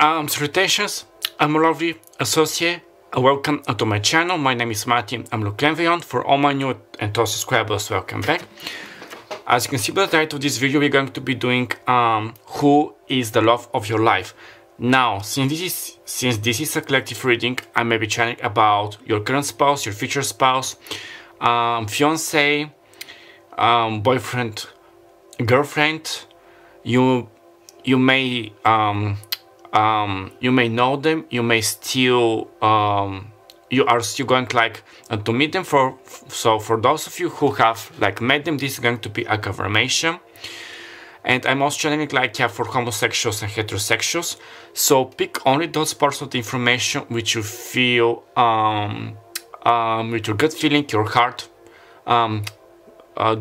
Salutations, I'm a lovely associate. Welcome to my channel. My name is Martin. I'm Luclenvion. For all my new and old subscribers, welcome back. As you can see by the title of this video, we're going to be doing who is the love of your life. Now, since this is a collective reading, I may be chatting about your current spouse, your future spouse, fiance, boyfriend, girlfriend. You may know them. You may still you are still going to meet them. So for those of you who have met them, this is going to be a confirmation. And I'm also channeling for homosexuals and heterosexuals. So pick only those parts of the information which you feel with your gut feeling, your heart.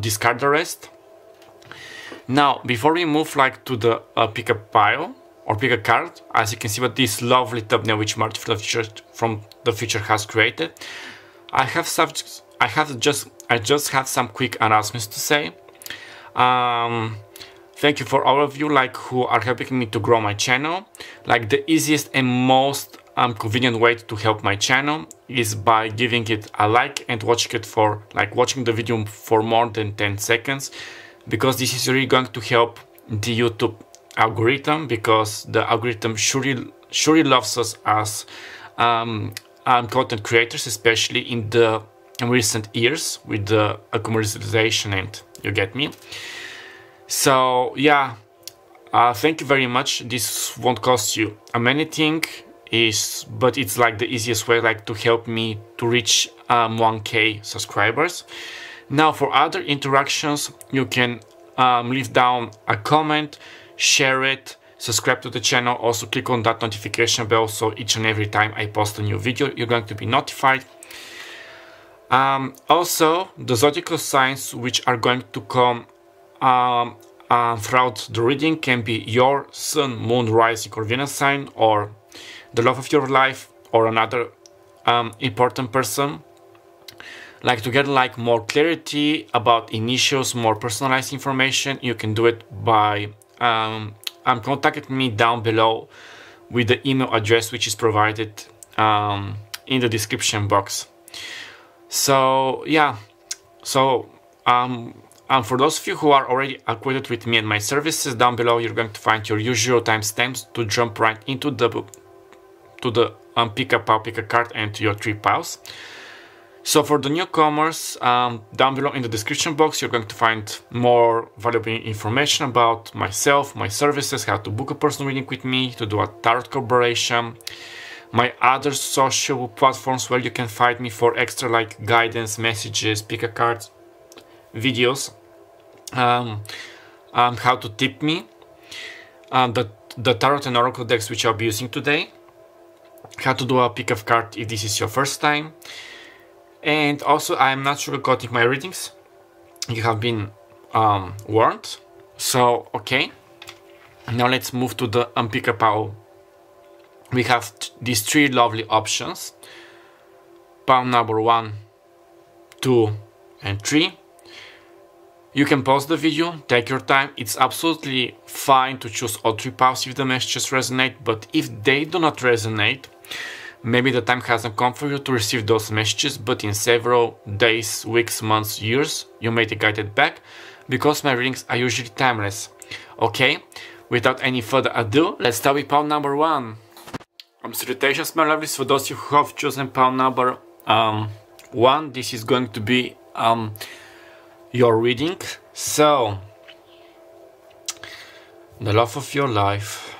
Discard the rest. Now, before we move to the pick a pile or pick a card, as you can see what this lovely thumbnail which Martin from the future has created, I just have some quick announcements to say. Thank you for all of you who are helping me to grow my channel. The easiest and most convenient way to help my channel is by giving it a like and watching it for watching the video for more than 10 seconds, because this is really going to help the YouTube algorithm, because the algorithm surely loves us as content creators, especially in the recent years with the commercialization, and you get me. So yeah, thank you very much. This won't cost you anything, but it's the easiest way to help me to reach 1K subscribers. Now for other interactions, you can leave down a comment, share it, subscribe to the channel, also click on that notification bell so each and every time I post a new video you're going to be notified. Also, the zodiacal signs which are going to come throughout the reading can be your sun, moon, rising or Venus sign, or the love of your life, or another important person. To get more clarity about initials, more personalized information, you can do it by contacting me down below with the email address which is provided in the description box. So yeah, so for those of you who are already acquainted with me and my services, down below you're going to find your usual timestamps to jump right into the pick a pile, pick a card, and to your 3 piles. So for the newcomers, down below in the description box you're going to find more valuable information about myself, my services, how to book a personal reading with me, to do a tarot collaboration, my other social platforms where you can find me for extra guidance, messages, pick a card, videos, how to tip me, the tarot and oracle decks which I'll be using today, how to do a pick of card if this is your first time. And also, I am not sugarcoating my readings. You have been warned. So, okay. Now let's move to the pick a pile. We have these 3 lovely options. Pile number 1, 2, and 3. You can pause the video, take your time. It's absolutely fine to choose all 3 piles if the messages resonate. But if they do not resonate, maybe the time hasn't come for you to receive those messages, but in several days, weeks, months, years, you may get guided back, because my readings are usually timeless. Okay, without any further ado, let's start with pile number 1. Salutations, my lovelies. For those of you who have chosen pile number 1, this is going to be your reading. So, the love of your life.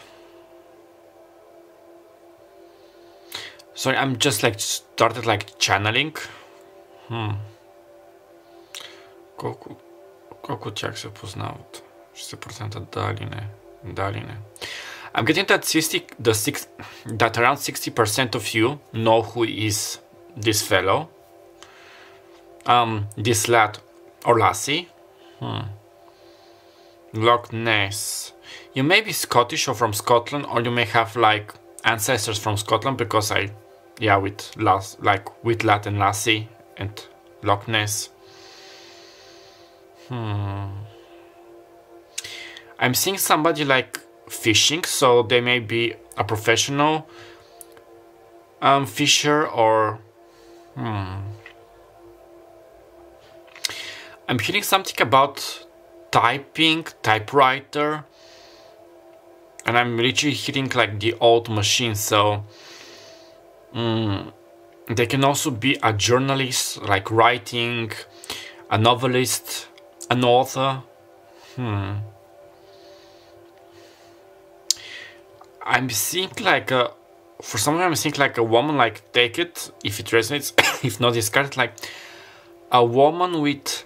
Sorry, I'm just started channeling. Колко от тях се познават? 60% Далине. I'm getting that around 60% of you know who is this fellow. This lad or lassie. Loch Ness. You may be Scottish or from Scotland, or you may have ancestors from Scotland, because with Latin lassie and Loch Ness. I'm seeing somebody fishing, so they may be a professional fisher, or I'm hearing something about typing, typewriter, and I'm literally hearing like the old machine, so they can also be a journalist, like writing, a novelist, an author. I'm seeing like for some reason I'm seeing like a woman, like take it if it resonates, if not discard, like a woman with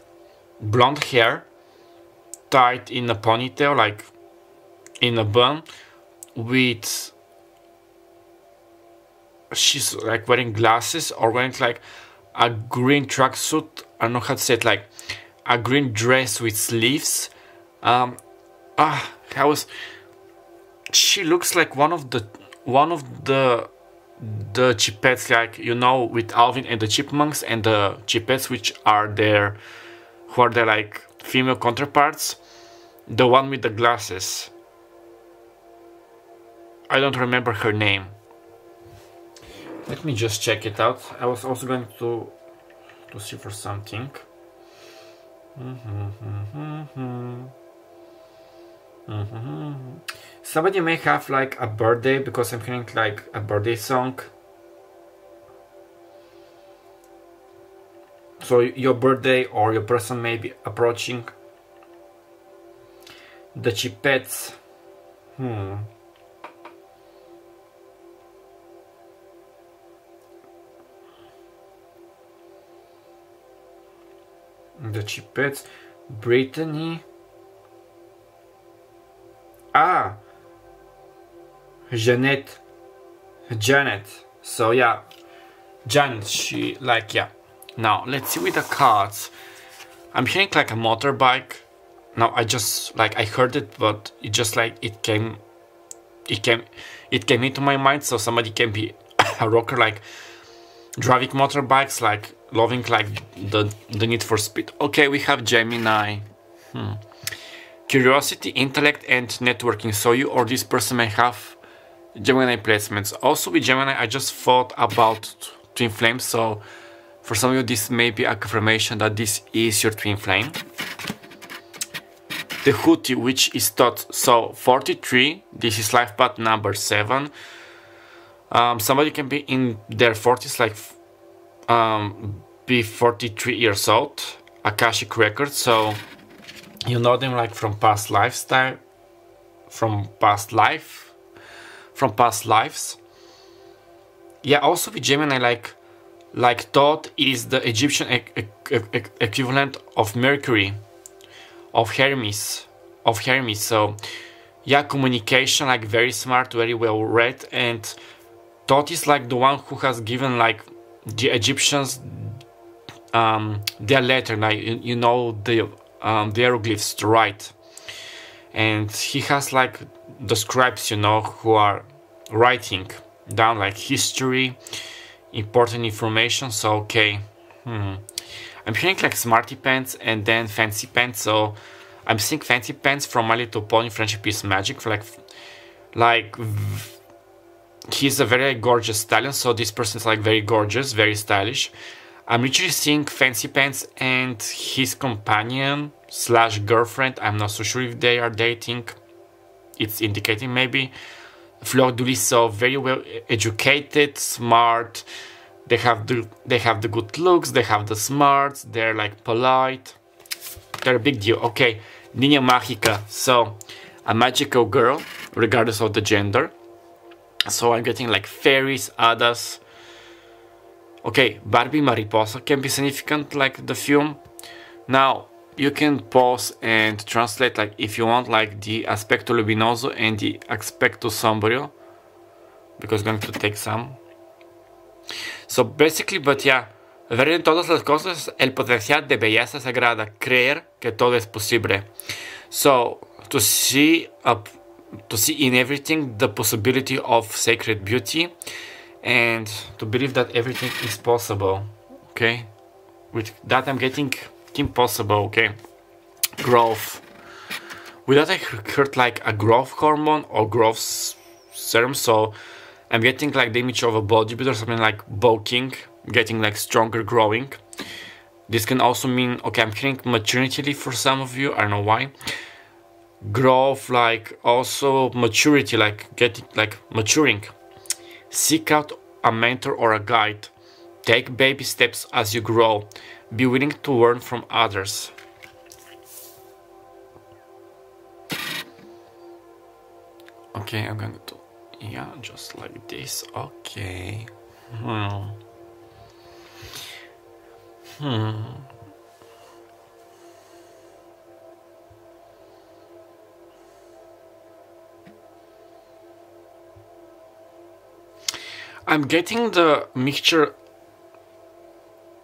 blonde hair tied in a ponytail, like in a bun, with, she's like wearing glasses or wearing like a green tracksuit, I don't know how to say it, like a green dress with sleeves. She looks like one of the Chipettes, like, you know, with Alvin and the Chipmunks, and the Chipettes which are their, who are their like female counterparts, the one with the glasses. I don't remember her name. Let me just check it out. I was also going to see for something. Somebody may have like a birthday, because I'm hearing like a birthday song. So your birthday or your person may be approaching. The Chipettes. The Chipettes. Brittany. Janet. So yeah, Janet, she like, yeah. Now let's see with the cards. I'm hearing like a motorbike. Now I just like, I heard it, but it just like it came into my mind. So somebody can be a rocker, like driving motorbikes, like loving like the need for speed. Okay, we have Gemini. Curiosity, intellect, and networking. So you or this person may have Gemini placements. Also with Gemini, I just thought about twin flames. So for some of you, this may be a confirmation that this is your twin flame. The Hootie, which is thought. So 43, this is life path number 7. Somebody can be in their 40s, like be 43 years old. Akashic record. So you know them like from past lifestyle, from past lives. Yeah, also with Gemini, like thought it is the Egyptian equivalent of Mercury, of Hermes. So yeah, communication, like very smart, very well read, and thought is like the one who has given like the Egyptians their letter, like you know, the hieroglyphs to write, and he has like the scribes, you know, who are writing down like history, important information. So okay, I'm hearing like smarty pants and then fancy pants. So I'm seeing fancy pants from My Little Pony Friendship is Magic, for like he's a very gorgeous stallion, so this person's like very gorgeous, very stylish. I'm literally seeing fancy pants and his companion / girlfriend. I'm not so sure if they are dating. It's indicating maybe. Fleur de Lis, so very well educated, smart. They have the good looks, they have the smarts, they're like polite. They're a big deal. Okay, Niña Mágica, so a magical girl, regardless of the gender. So I'm getting like fairies, hadas. Okay, Barbie Mariposa can be significant, like the film. Now, you can pause and translate, like, if you want, like, the aspecto luminoso and the aspecto sombrio, because I'm going to take some. So, basically, but yeah, ver en todas las cosas el potencial de belleza sagrada, creer que todo es posible. So, to see in everything the possibility of sacred beauty, and to believe that everything is possible. Okay, with that I'm getting impossible. Okay, growth. with that I heard like a growth hormone or growth serum, so I'm getting like the image of a bodybuilder, something like bulking, getting like stronger, growing. This can also mean, okay, I'm hearing maternity leave for some of you, I don't know why. Growth, like also maturity, like getting like maturing. Seek out a mentor or a guide. Take baby steps as you grow. Be willing to learn from others. Okay, I'm going to, yeah, just like this. Okay. I'm getting the mixture.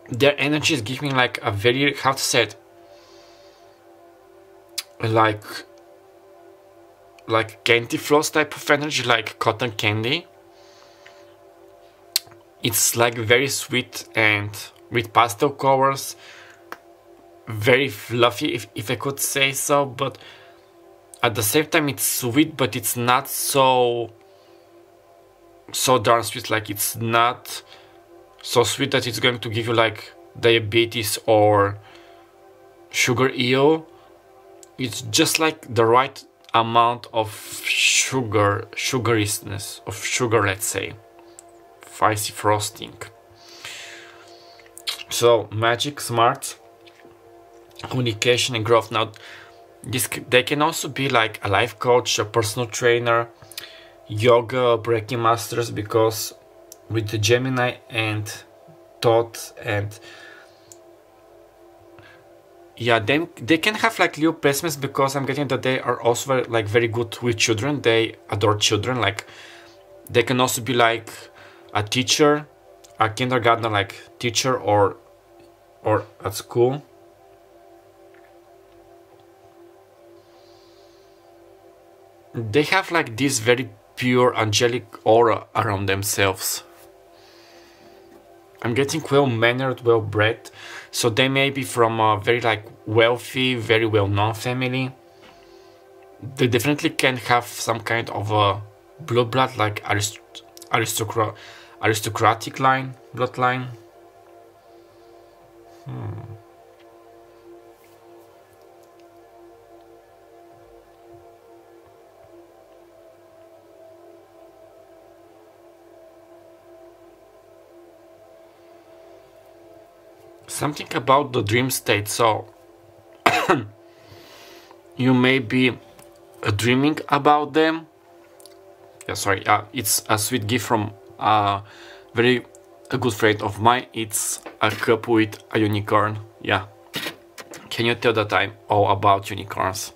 Their energy is giving like a very, how to say it, like candy floss type of energy, like cotton candy. It's like very sweet and with pastel colors, very fluffy, if I could say so, but at the same time it's sweet, but it's not so darn sweet. Like it's not so sweet that it's going to give you like diabetes or sugar eel. It's just like the right amount of sugariness of sugar, let's say. Spicy frosting. So magic, smart, communication and growth. Now they can also be like a life coach, a personal trainer, yoga, Reiki masters, because with the Gemini and thought, and yeah, they can have like Leo placements, because I'm getting that they are also like very good with children. They adore children. Like they can also be like a teacher, a kindergartner like teacher, or at school. They have like this very pure angelic aura around themselves. I'm getting well-mannered, well-bred, so they may be from a very like wealthy, very well-known family. They definitely can have some kind of a blood, like aristocratic bloodline. Something about the dream state. So you may be dreaming about them. Yeah, sorry. It's a sweet gift from a good friend of mine. It's a cup with a unicorn. Yeah. Can you tell that I'm all about unicorns?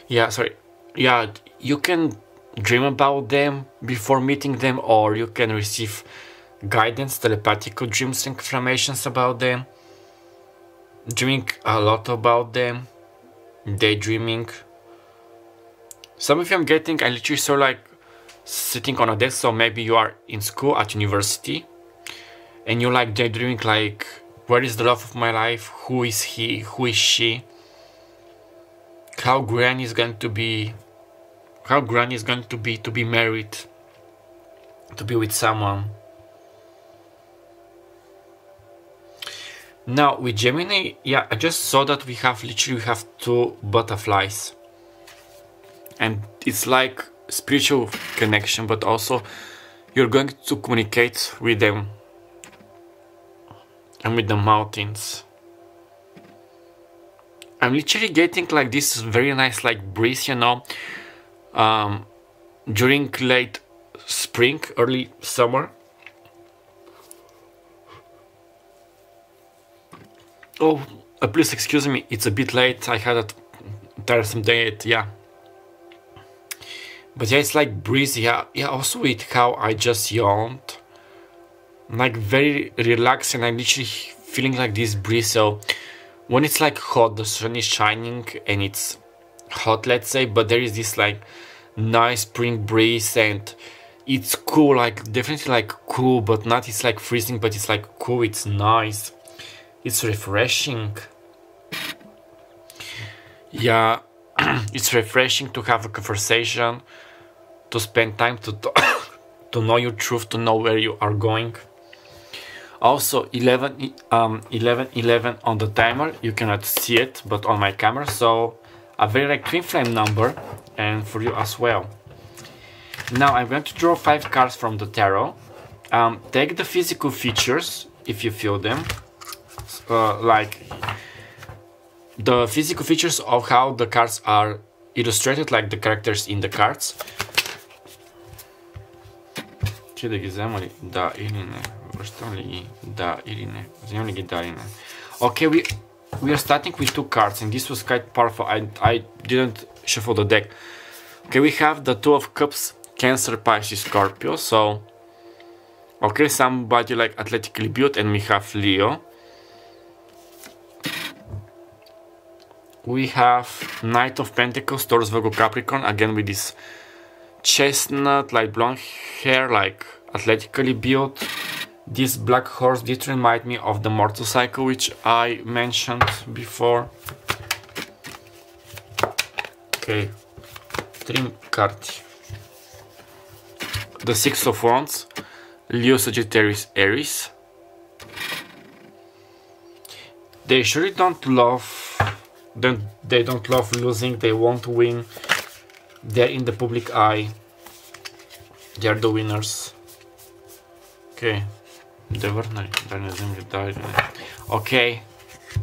Yeah, sorry. Yeah, you can dream about them before meeting them, or you can receive guidance, telepathical dreams, informations about them, dreaming a lot about them, daydreaming. Some of you I'm getting, I literally saw like sitting on a desk, so maybe you are in school at university and you're like daydreaming, like, where is the love of my life? Who is he? Who is she? How Granny is going to be to be married, to be with someone. Now with Gemini, yeah, I just saw that we have two butterflies, and it's like spiritual connection, but also you're going to communicate with them and with the mountains. I'm literally getting like this very nice like breeze, you know, during late spring, early summer. Oh, please excuse me, it's a bit late. I had a tiresome day, yeah. But yeah, it's like breezy. Yeah, also with how I just yawned. Like very relaxed, and I'm literally feeling like this breeze. So when it's like hot, the sun is shining and it's hot, let's say, but there is this like nice spring breeze, and it's cool, like definitely like cool, but not it's like freezing, but it's like cool, it's nice, it's refreshing. Yeah, it's refreshing to have a conversation, to spend time to to know your truth, to know where you are going. Also 11 on the timer, you cannot see it but on my camera, so a very like twin flame number, and for you as well. Now I'm going to draw 5 cards from the tarot. Take the physical features if you feel them, like the physical features of how the cards are illustrated, like the characters in the cards. Ce da ги взема ли? Да или не? Връщам ли ги? Да или не? Вземам ли ги? Да или не? Okay, we are starting with 2 cards, and this was quite powerful. I didn't shuffle the deck. Okay, we have the Two of Cups, Cancer, Pisces, Scorpio. So, okay, somebody like athletically built, and we have Leo. We have Knight of Pentacles, Taurus, Virgo, Capricorn, again with this chestnut, light blonde hair, like athletically built. This black horse did remind me of the Mortal Cycle, which I mentioned before. Okay, 3 cards. The Six of Wands, Leo, Sagittarius, Aries. They surely don't love, they don't love losing, they won't win. They're in the public eye. They are the winners. Okay. Okay.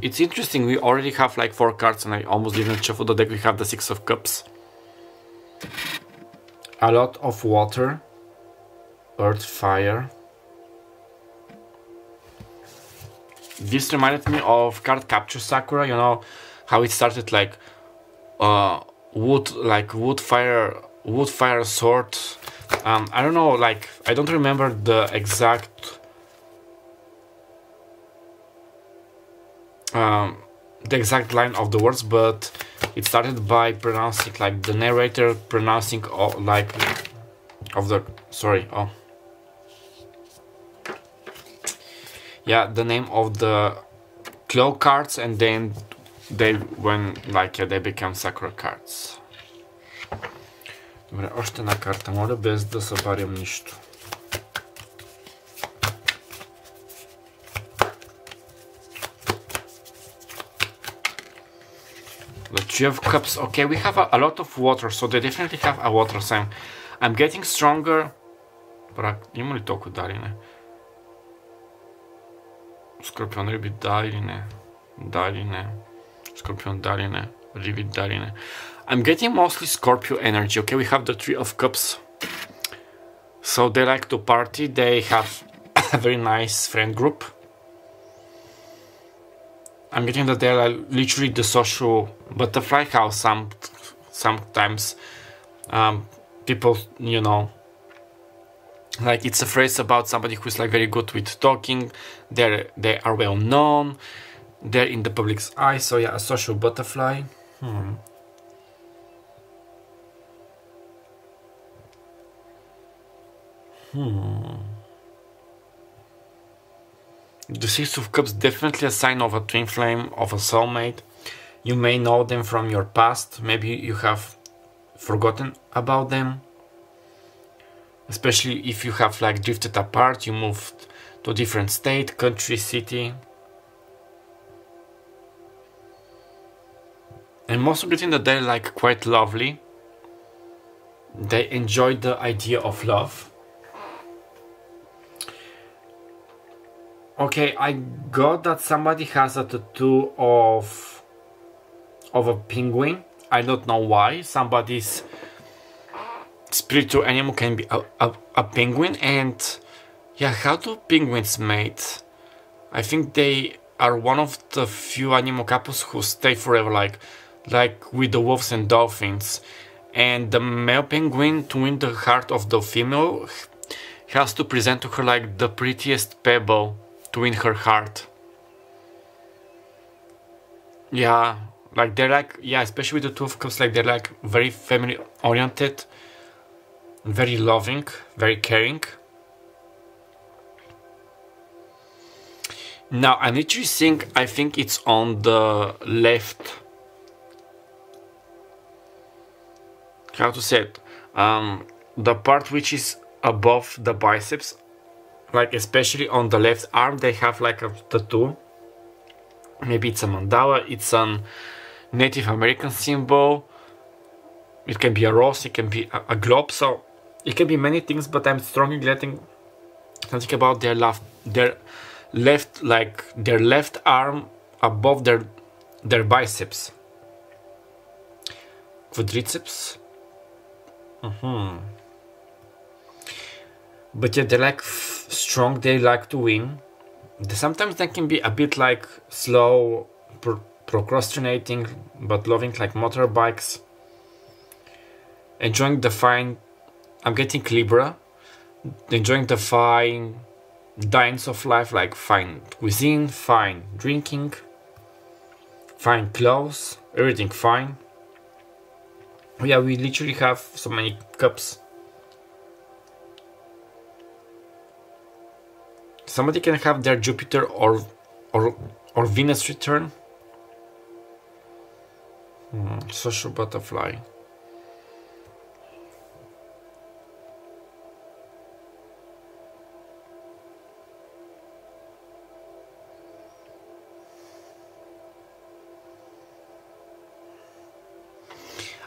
It's interesting, we already have like 4 cards and I almost didn't shuffle the deck. We have the Six of Cups. A lot of water. Earth, fire. This reminded me of card Capture Sakura, you know, how it started like wood, fire, sword. I don't know, like, I don't remember the exact line of the words, but it started by pronouncing, like, the narrator pronouncing, like, of the, sorry, oh. Yeah, the name of the claw cards, and then they, when, like, yeah, they become Sakura cards. Добре, още една карта, моля, без да събарям нищо. The Three of Cups. Okay, we have a lot of water, so they definitely have a water sign. I'm getting stronger. Има ли толкова да или не? Скорпион, Рибит, да или не? Да или не? Скорпион, да или не? Ribit, да или не? I'm getting mostly Scorpio energy. Okay, we have the Three of Cups. So they like to party. They have a very nice friend group. I'm getting that they're like literally the social butterfly. How sometimes people, you know, like it's a phrase about somebody who's like very good with talking. They are well known. They're in the public's eye. So yeah, a social butterfly. The Six of Cups, definitely a sign of a twin flame, of a soulmate. You may know them from your past. Maybe you have forgotten about them. Especially if you have like drifted apart, you moved to a different state, country, city. And most of the thing that they're like quite lovely. They enjoy the idea of love. Okay, I got that somebody has a tattoo of a penguin. I don't know why. Somebody's spiritual animal can be a penguin. And yeah, how do penguins mate? I think they are one of the few animal couples who stay forever, like with the wolves and dolphins. And the male penguin, to win the heart of the female, has to present to her like the prettiest pebble to win her heart. Yeah, like they're like, yeah, especially with the Two of Cups, like they're like very family oriented. very loving, very caring. Now I'm literally seeing, I think it's on the left, how to say it, the part which is above the biceps, like especially on the left arm they have like a tattoo. Maybe it's a mandala, it's a Native American symbol, it can be a rose, it can be a globe, so it can be many things, but I'm strongly letting something about their left, like their left arm above their biceps, quadriceps. But yeah, they're like strong, they like to win. Sometimes they can be a bit like slow, procrastinating, but loving, like motorbikes, enjoying the fine, I'm getting Libra, enjoying the fine dines of life, like fine cuisine, fine drinking, fine clothes, everything fine. Yeah, we literally have so many cups. Somebody can have their Jupiter or Venus return. Social butterfly.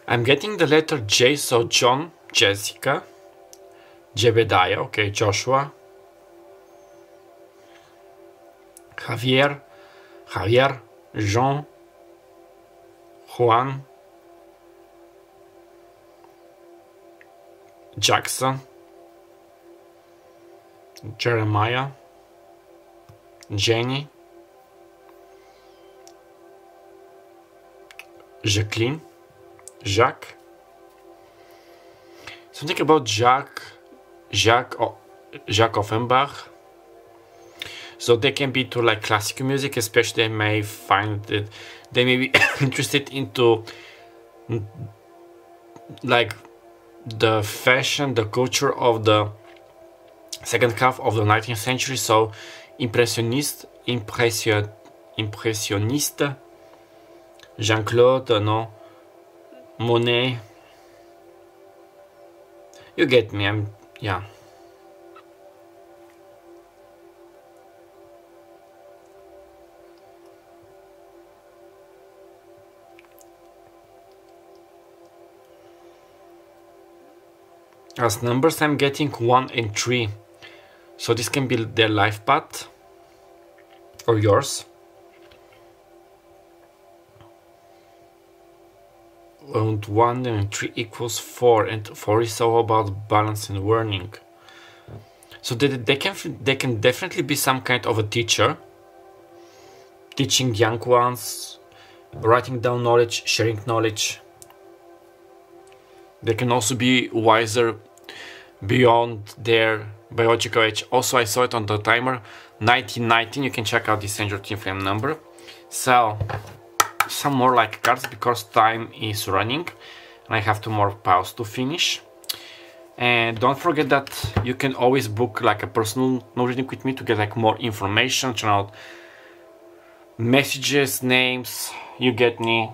I'm getting the letter J, so John, Jessica, Jebediah, okay, Joshua, Javier, Jean, Juan, Jackson, Jeremiah, Jenny, Jacqueline, Jacques. Something about Jacques Offenbach. So they can be to like classical music, especially they may find that they may be interested into like the fashion, the culture of the second half of the 19th century. So impressionist, Jean-Claude, no, Monet. You get me, yeah. As numbers, I'm getting 1 and 3. So this can be their life path or yours. And 1 and 3 equals 4, and 4 is all about balance and learning. So they can definitely be some kind of a teacher, teaching young ones, writing down knowledge, sharing knowledge. They can also be wiser beyond their biological age. Also, I saw it on the timer, 1919. You can check out the Send Your Team Flame number. So some more like cards because time is running and I have 2 more piles to finish. And don't forget that you can always book like a personal reading with me to get like more information, channel messages, names, you get me.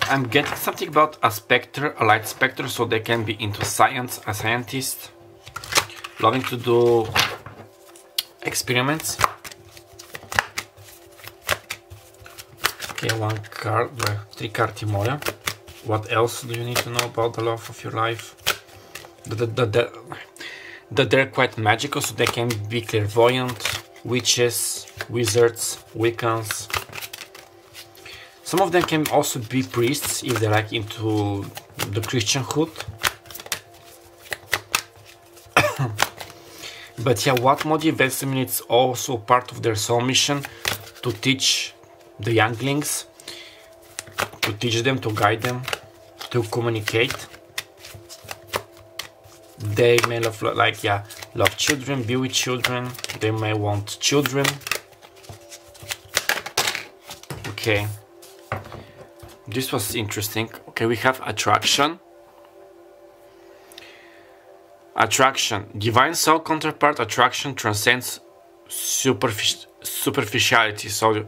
I'm getting something about a spectre, a light spectre, so they can be into science, a scientist, loving to do experiments. Okay, 1 card, 3 cards more. What else do you need to know about the love of your life? That they're quite magical, so they can be clairvoyant, witches, wizards, Wiccans. Some of them can also be priests if they're like into the Christianhood. But yeah, what motivates them, it's also part of their soul mission to teach the younglings, to teach them, to guide them, to communicate. They may love, like, yeah, love children, be with children. They may want children. Okay. This was interesting. Okay, we have attraction. Attraction. Divine soul counterpart attraction transcends superficiality. So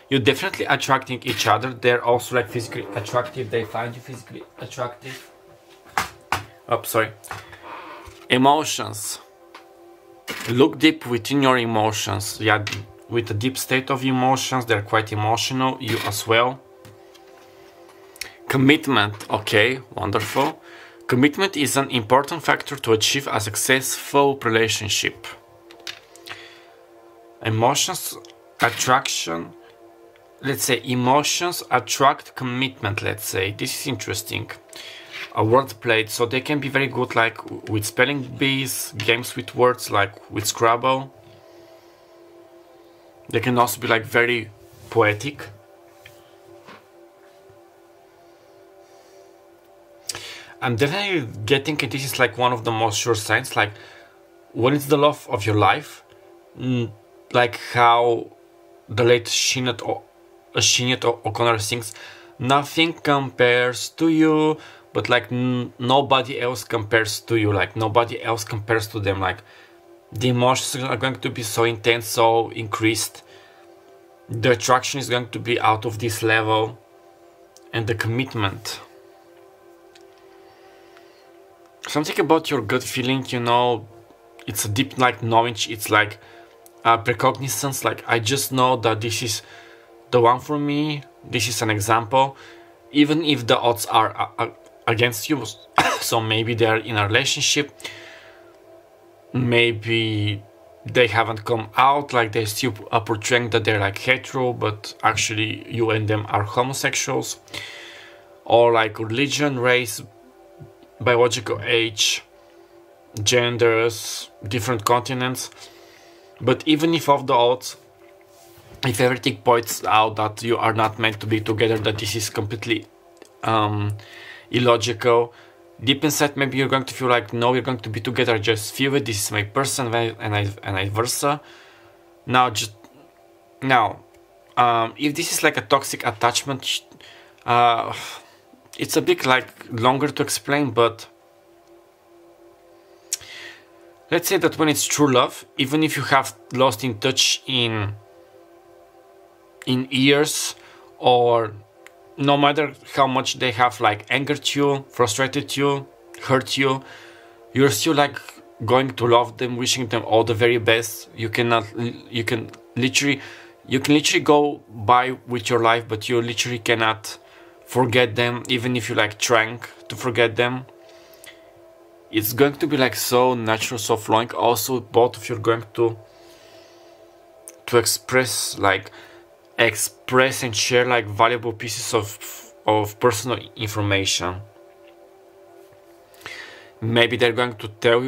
you're definitely attracting each other. They're also like physically attractive. They find you physically attractive. Oh, sorry. Emotions. Look deep within your emotions. Yeah, with a deep state of emotions. They're quite emotional. You as well. Commitment. Okay, wonderful. Commitment is an important factor to achieve a successful relationship. Emotions, attraction. Let's say emotions attract commitment, let's say. This is interesting. A word played, so they can be very good like with spelling bees, games with words like with Scrabble. They can also be like very poetic. I'm definitely getting it. This is like one of the most sure signs, like when it's the love of your life, like how the late Sinead O'Connor sings, nothing compares to you, but like nobody else compares to you, like nobody else compares to them, like the emotions are going to be so intense, so increased, the attraction is going to be out of this level, and the commitment. Something about your gut feeling, you know, it's a deep like knowledge, it's like precognizance, like I just know that this is the one for me, this is an example, even if the odds are against you. So maybe they're in a relationship, maybe they haven't come out, like they still are portraying that they're like hetero, but actually you and them are homosexuals, or like religion, race, biological age, genders, different continents. But even if of the odds, if everything points out that you are not meant to be together, that this is completely illogical, deep inside maybe you're going to feel like, no, we're going to be together, just feel it, this is my person, and vice versa. Now if this is like a toxic attachment, it's a bit like longer to explain, but let's say that when it's true love, even if you have lost in touch in years, or no matter how much they have like angered you, frustrated you, hurt you, you're still like going to love them, wishing them all the very best. You can literally go by with your life, but you literally cannot forget them, even if you like trying to forget them. It's going to be like so natural, so flowing. Also, both of you are going to express and share like valuable pieces of personal information. Maybe they're going to tell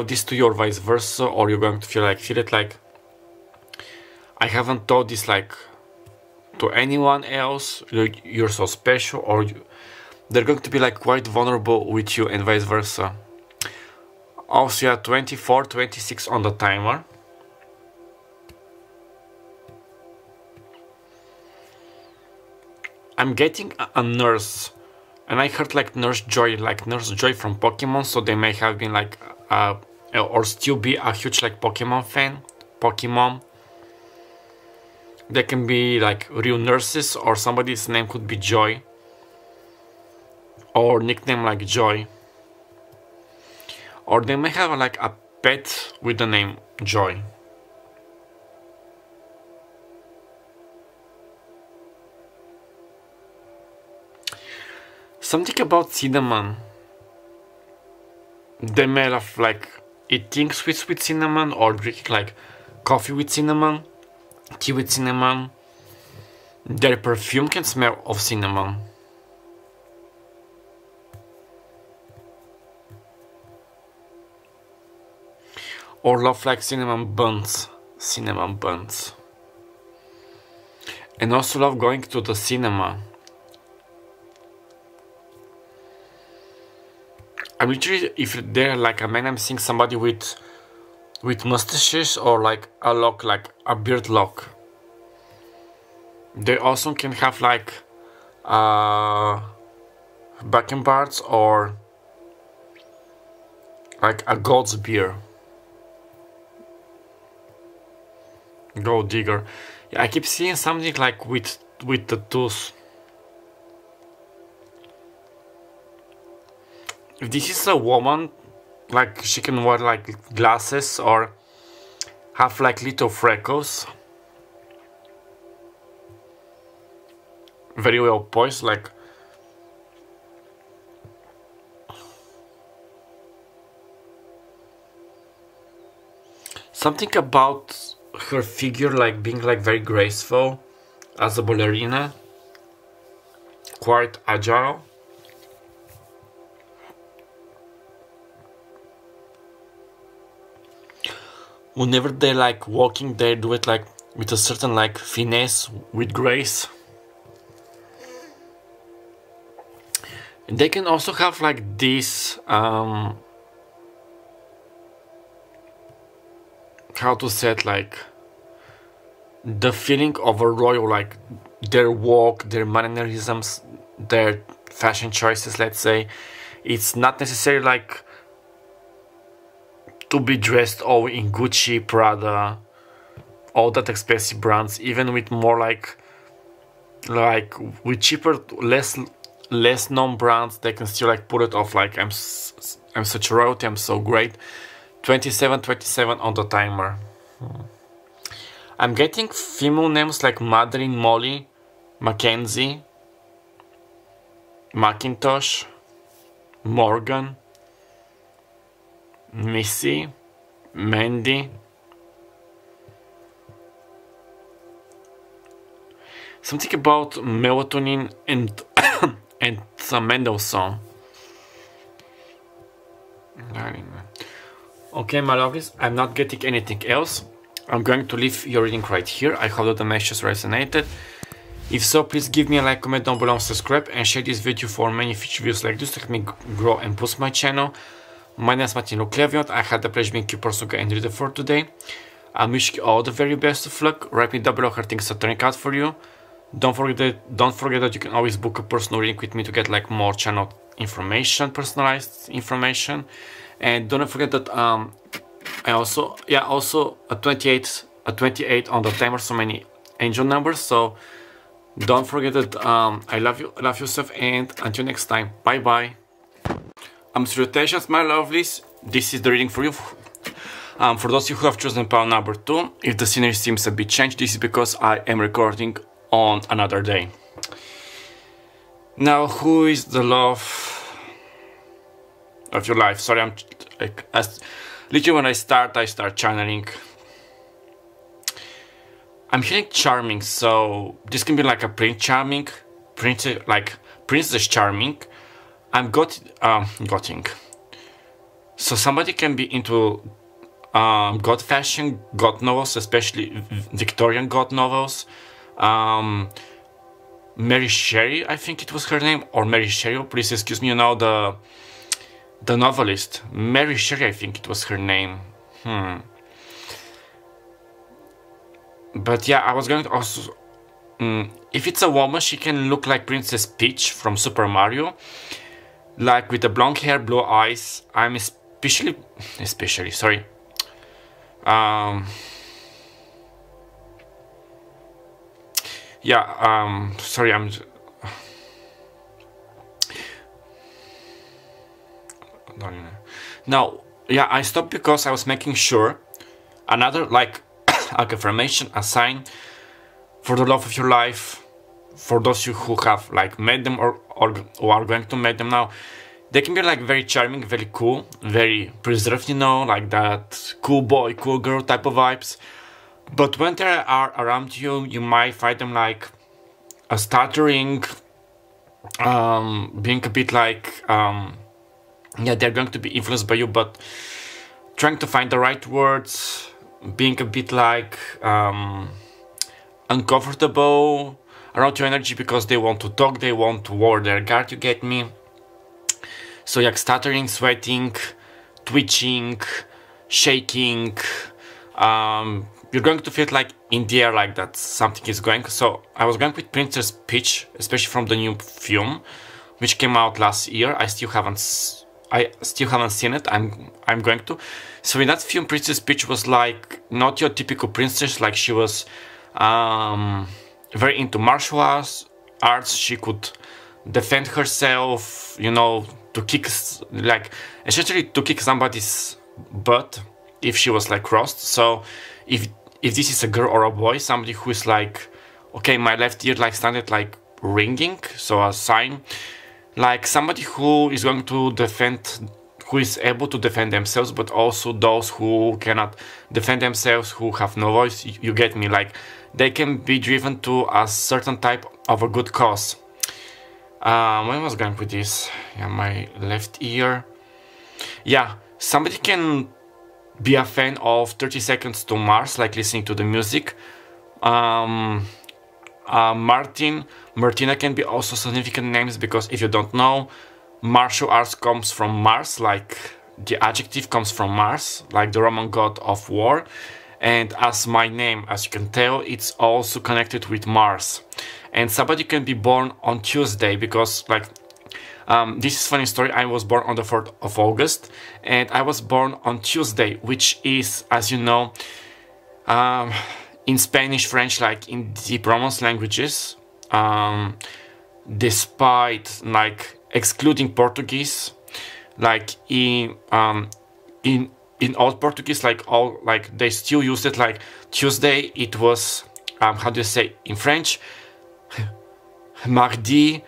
this to you, or vice versa, or you're going to feel it like, I haven't told this like to anyone else, you're so special, or they're going to be like quite vulnerable with you, and vice versa. Also, yeah, 24, 26 on the timer. I'm getting a nurse, and I heard like Nurse Joy from Pokemon, so they may have been like or still be a huge like Pokemon fan. They can be like real nurses, or somebody's name could be Joy, or nickname like Joy, or they may have like a pet with the name Joy. Something about cinnamon. They may have like eating sweets with cinnamon, or drinking like coffee with cinnamon, tea with cinnamon. Their perfume can smell of cinnamon. Or love like cinnamon buns. And also love going to the cinema. I'm literally, if they're like a man, I'm seeing somebody with mustaches, or like a lock, like a beard lock. They also can have like backenbards or like a gold's beer. Gold digger. Yeah, I keep seeing something like with the tooth. If this is a woman, like she can wear like glasses or have like little freckles. Very well poised, like something about her figure like being like very graceful as a ballerina, quite agile. Whenever they're like walking, they do it like with a certain like finesse, with grace. And they can also have like this how to say it, like the feeling of a royal, like their walk, their mannerisms, their fashion choices, let's say. It's not necessarily like to be dressed all in Gucci, Prada, all that expensive brands, even with more like with cheaper, less known brands, they can still like pull it off like I'm such a royalty, I'm so great. 27 on the timer. I'm getting female names like Madeline, Molly, Mackenzie, Macintosh, Morgan, Missy, Mandy. Something about melatonin and and some Mendelssohn. Okay, my lovelies, I'm not getting anything else. I'm going to leave your reading right here. I hope that the messages resonated. If so, please give me a like, comment down below, subscribe, and share this video for many future videos like this to help me grow and boost my channel. My name is Martin Lukleviot. I had the pleasure being your personal guide and reader for today. I'm wishing you all the very best of luck. Write me down below how things are turning out for you. Don't forget that you can always book a personal reading with me to get like more channel information, personalized information. And don't forget that I also a 28 on the timer, so many angel numbers. So don't forget that I love you, love yourself, and until next time, bye bye. Salutations, my lovelies. This is the reading for you. For those of you who have chosen pile number 2, if the scenery seems a bit changed, this is because I am recording on another day. Now, who is the love of your life? Sorry, I'm like, literally when I start channeling. I'm hearing charming, so this can be like a prince charming, princess charming. I'm gotting. So somebody can be into god fashion, god novels, especially Victorian god novels. Mary Shelley, I think it was her name, or Mary Shelley, please excuse me, you know, the novelist. Mary Shelley, I think it was her name. But yeah, I was going to also... if it's a woman, she can look like Princess Peach from Super Mario. Like with the blonde hair, blue eyes. I'm especially, sorry. Yeah, sorry, I'm... Now, yeah, I stopped because I was making sure another, like, a confirmation, a sign for the love of your life, for those of you who have, like, met them or are going to meet them now. They can be, like, very charming, very cool, very preserved, you know, like that cool boy, cool girl type of vibes. But when they are around you, you might find them, like, a stuttering, being a bit like, yeah, they're going to be influenced by you, but trying to find the right words, being a bit like uncomfortable around your energy because they want to talk, they want to lower their guard, you get me? So yeah, stuttering, sweating, twitching, shaking, you're going to feel like in the air, like that something is going. So I was going with Princess Peach, especially from the new film, which came out last year. I still haven't seen it. I'm going to. So in that film, Princess Peach was like not your typical princess. Like she was very into martial arts. She could defend herself, you know, to kick, like essentially to kick somebody's butt if she was like crossed. So if this is a girl or a boy, somebody who is like, okay, my left ear like started like ringing, so a sign, like somebody who is going to defend, who is able to defend themselves, but also those who cannot defend themselves, who have no voice. You get me? Like they can be driven to a certain type of a good cause. When was I going with this? Yeah, my left ear. Yeah, somebody can be a fan of 30 Seconds to Mars, like listening to the music. Martina can be also significant names, because if you don't know, martial arts comes from Mars, like the adjective comes from Mars, like the Roman god of war. And as my name, as you can tell, it's also connected with Mars. And somebody can be born on Tuesday, because like this is a funny story. I was born on the 4th of August, and I was born on Tuesday, which is, as you know, in Spanish, French, like in the Romance languages, despite like excluding Portuguese, like in old Portuguese, like all, like they still used it like Tuesday. It was how do you say in French? Mardi,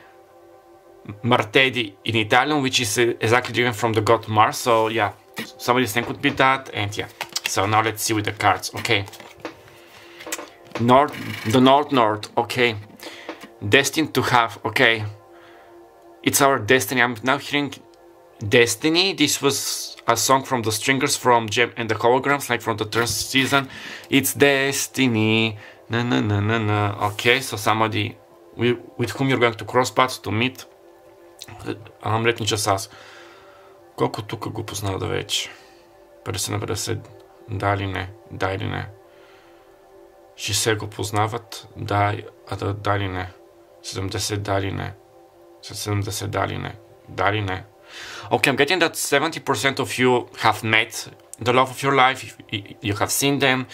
martedì in Italian, which is exactly different from the god Mars. So yeah, somebody's name could be that. And yeah, so now let's see with the cards. Okay, the North, okay, destined to have, okay, it's our destiny. I'm now hearing Destiny. This was a song from the Stringers from Gem and the Holograms, like from the third season. It's Destiny, na na na na na. Okay, so somebody with whom you're going to cross paths to meet. Let me just ask, колко тук го познава вече? 50 на 50, да или не, да или не? 60 го познават, да или не? 70 да или не? 70 да или не? Да или не? Okay, I'm getting that 70% of you have met the love of your life. You have seen them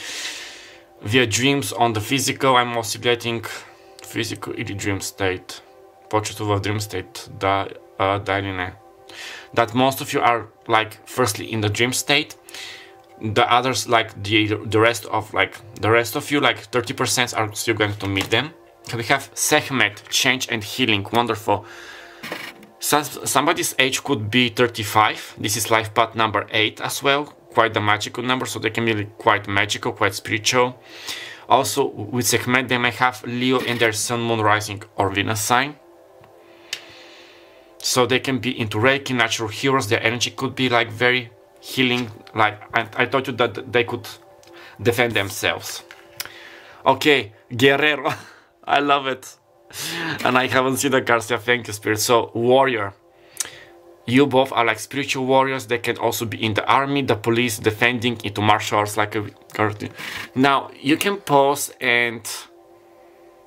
via dreams on the physical. I'm also getting physical или dream state. Почето в dream state, да или не. That most of you are like firstly in the dream state. The others, like the rest of you, like 30% are still going to meet them. We have Sekhmet, change and healing. Wonderful. Somebody's age could be 35. This is life path number 8 as well. Quite a magical number, so they can be quite magical, quite spiritual. Also, with Sekhmet, they may have Leo in their Sun, Moon, Rising, or Venus sign. So they can be into Reiki, natural heroes. Their energy could be like very healing. Like I told you that they could defend themselves. Okay, Guerrero. I love it. And I haven't seen the cards yet. Thank you, Spirit. So, Warrior. You both are like spiritual warriors. They can also be in the army, the police, defending, into martial arts, like a card. Now, you can pause and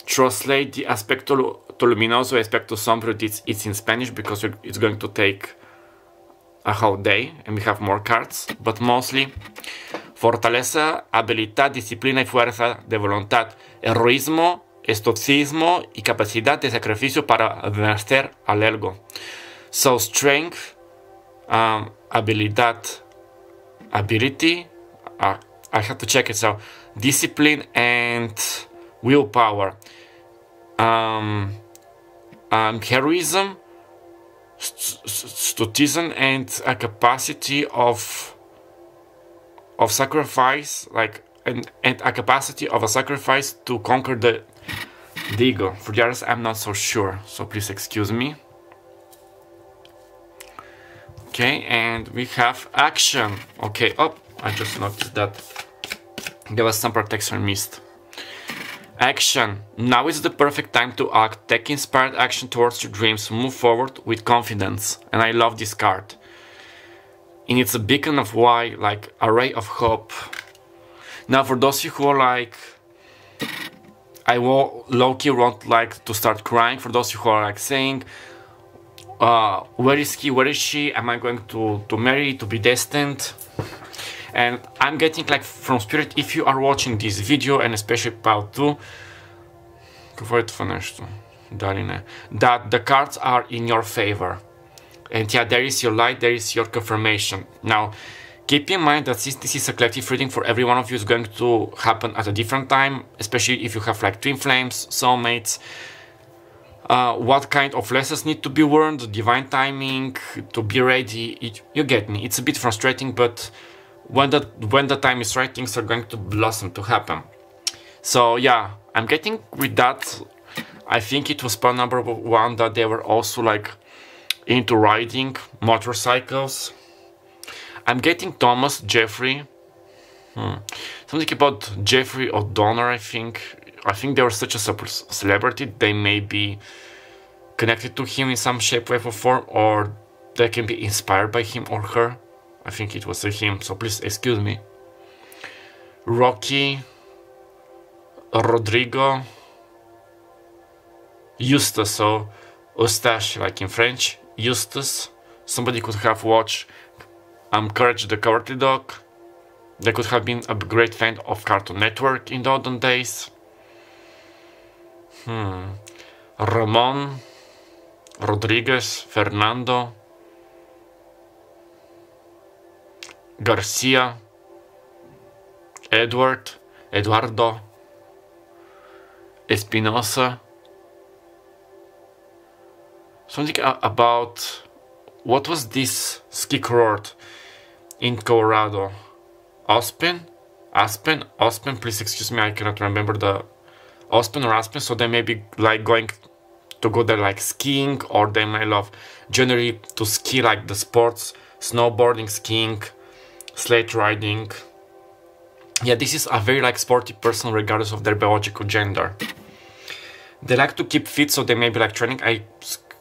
translate the aspecto luminoso, aspecto sombrio. It's in Spanish, because it's going to take a whole day, and we have more cards. But mostly, fortaleza, habilidad, disciplina y fuerza de voluntad, heroísmo, estoicismo y capacidad de sacrificio para vencer al ego. So strength, ability, I have to check it. So discipline and willpower, heroism, stoicism, and a capacity of sacrifice, like and a capacity of a sacrifice to conquer the ego. For the others, I'm not so sure, so please excuse me. Okay, and we have action. Okay, oh, I just noticed that there was some protection missed. Action. Now is the perfect time to act. Take inspired action towards your dreams. Move forward with confidence. And I love this card. And it's a beacon of why, like a ray of hope. Now, for those of you who are like, I low-key won't like to start crying. For those of you who are like saying, where is he, where is she, am I going to marry, to be destined? And I'm getting like from Spirit, if you are watching this video, and especially part 2, that the cards are in your favor. And yeah, there is your light, there is your confirmation. Now, keep in mind that since this is a collective reading for every one of you, is going to happen at a different time, especially if you have like twin flames, soulmates. What kind of lessons need to be learned, divine timing, to be ready, you get me. It's a bit frustrating, but when the time is right, things are going to blossom, to happen. So yeah, I'm getting with that. I think it was part number 1 that they were also like into riding motorcycles. I'm getting Thomas, Jeffrey. Something about Jeffrey O'Donnell, I think. I think they were such a celebrity, they may be connected to him in some shape, way, or form, or they can be inspired by him or her. I think it was a him, so please excuse me. Rocky, Rodrigo, Eustace, so Eustache, like in French, Eustace. Somebody could have watched Courage the Cowardly Dog. They could have been a great fan of Cartoon Network in the olden days. Ramon, Rodriguez, Fernando, Garcia, Edward, Eduardo, Espinosa. Something about, what was this ski cohort in Colorado? Aspen, please excuse me, I cannot remember the Aspen or Aspen, so they may be like going to go there like skiing, or they may love generally to ski, like the sports, snowboarding, skiing, sled riding. Yeah, this is a very like sporty person regardless of their biological gender. They like to keep fit, so they may be like training. I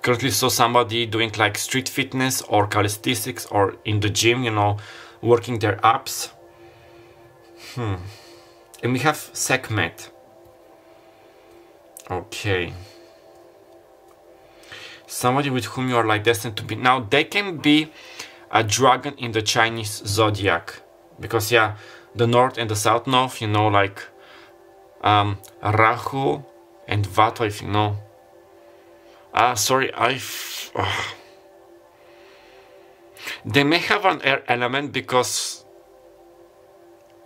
currently saw somebody doing like street fitness or calisthenics, or in the gym, you know, working their abs. And we have Sekhmet. Okay. Somebody with whom you are like destined to be. Now, they can be a dragon in the Chinese zodiac. Because, yeah, the north and the south node, you know, like Rahu and Vata, if you know. Sorry, they may have an air element because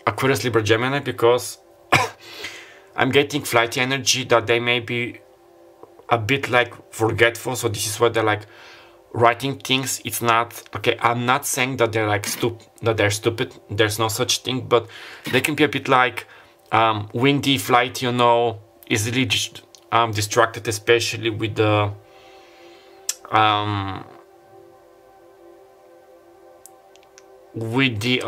Aquarius, Libra, Gemini, because I'm getting flighty energy that they may be a bit like forgetful, so this is why they're like writing things. It's not okay. I'm not saying that they're like stupid. There's no such thing, but they can be a bit like windy, flighty, you know, easily distracted, especially with the with the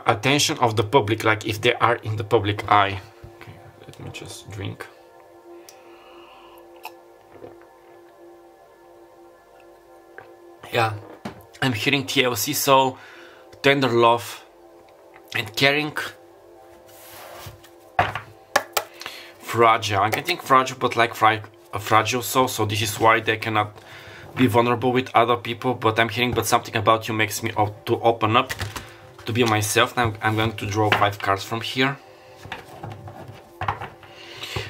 attention of the public, like if they are in the public eye. Okay, let me just drink. Yeah, I'm hearing TLC, so tender love and caring. Fragile. I'm getting fragile, but like a fragile soul, so this is why they cannot be vulnerable with other people. But I'm hearing, but something about you makes me to open up, to be myself. Now I'm going to draw 5 cards from here.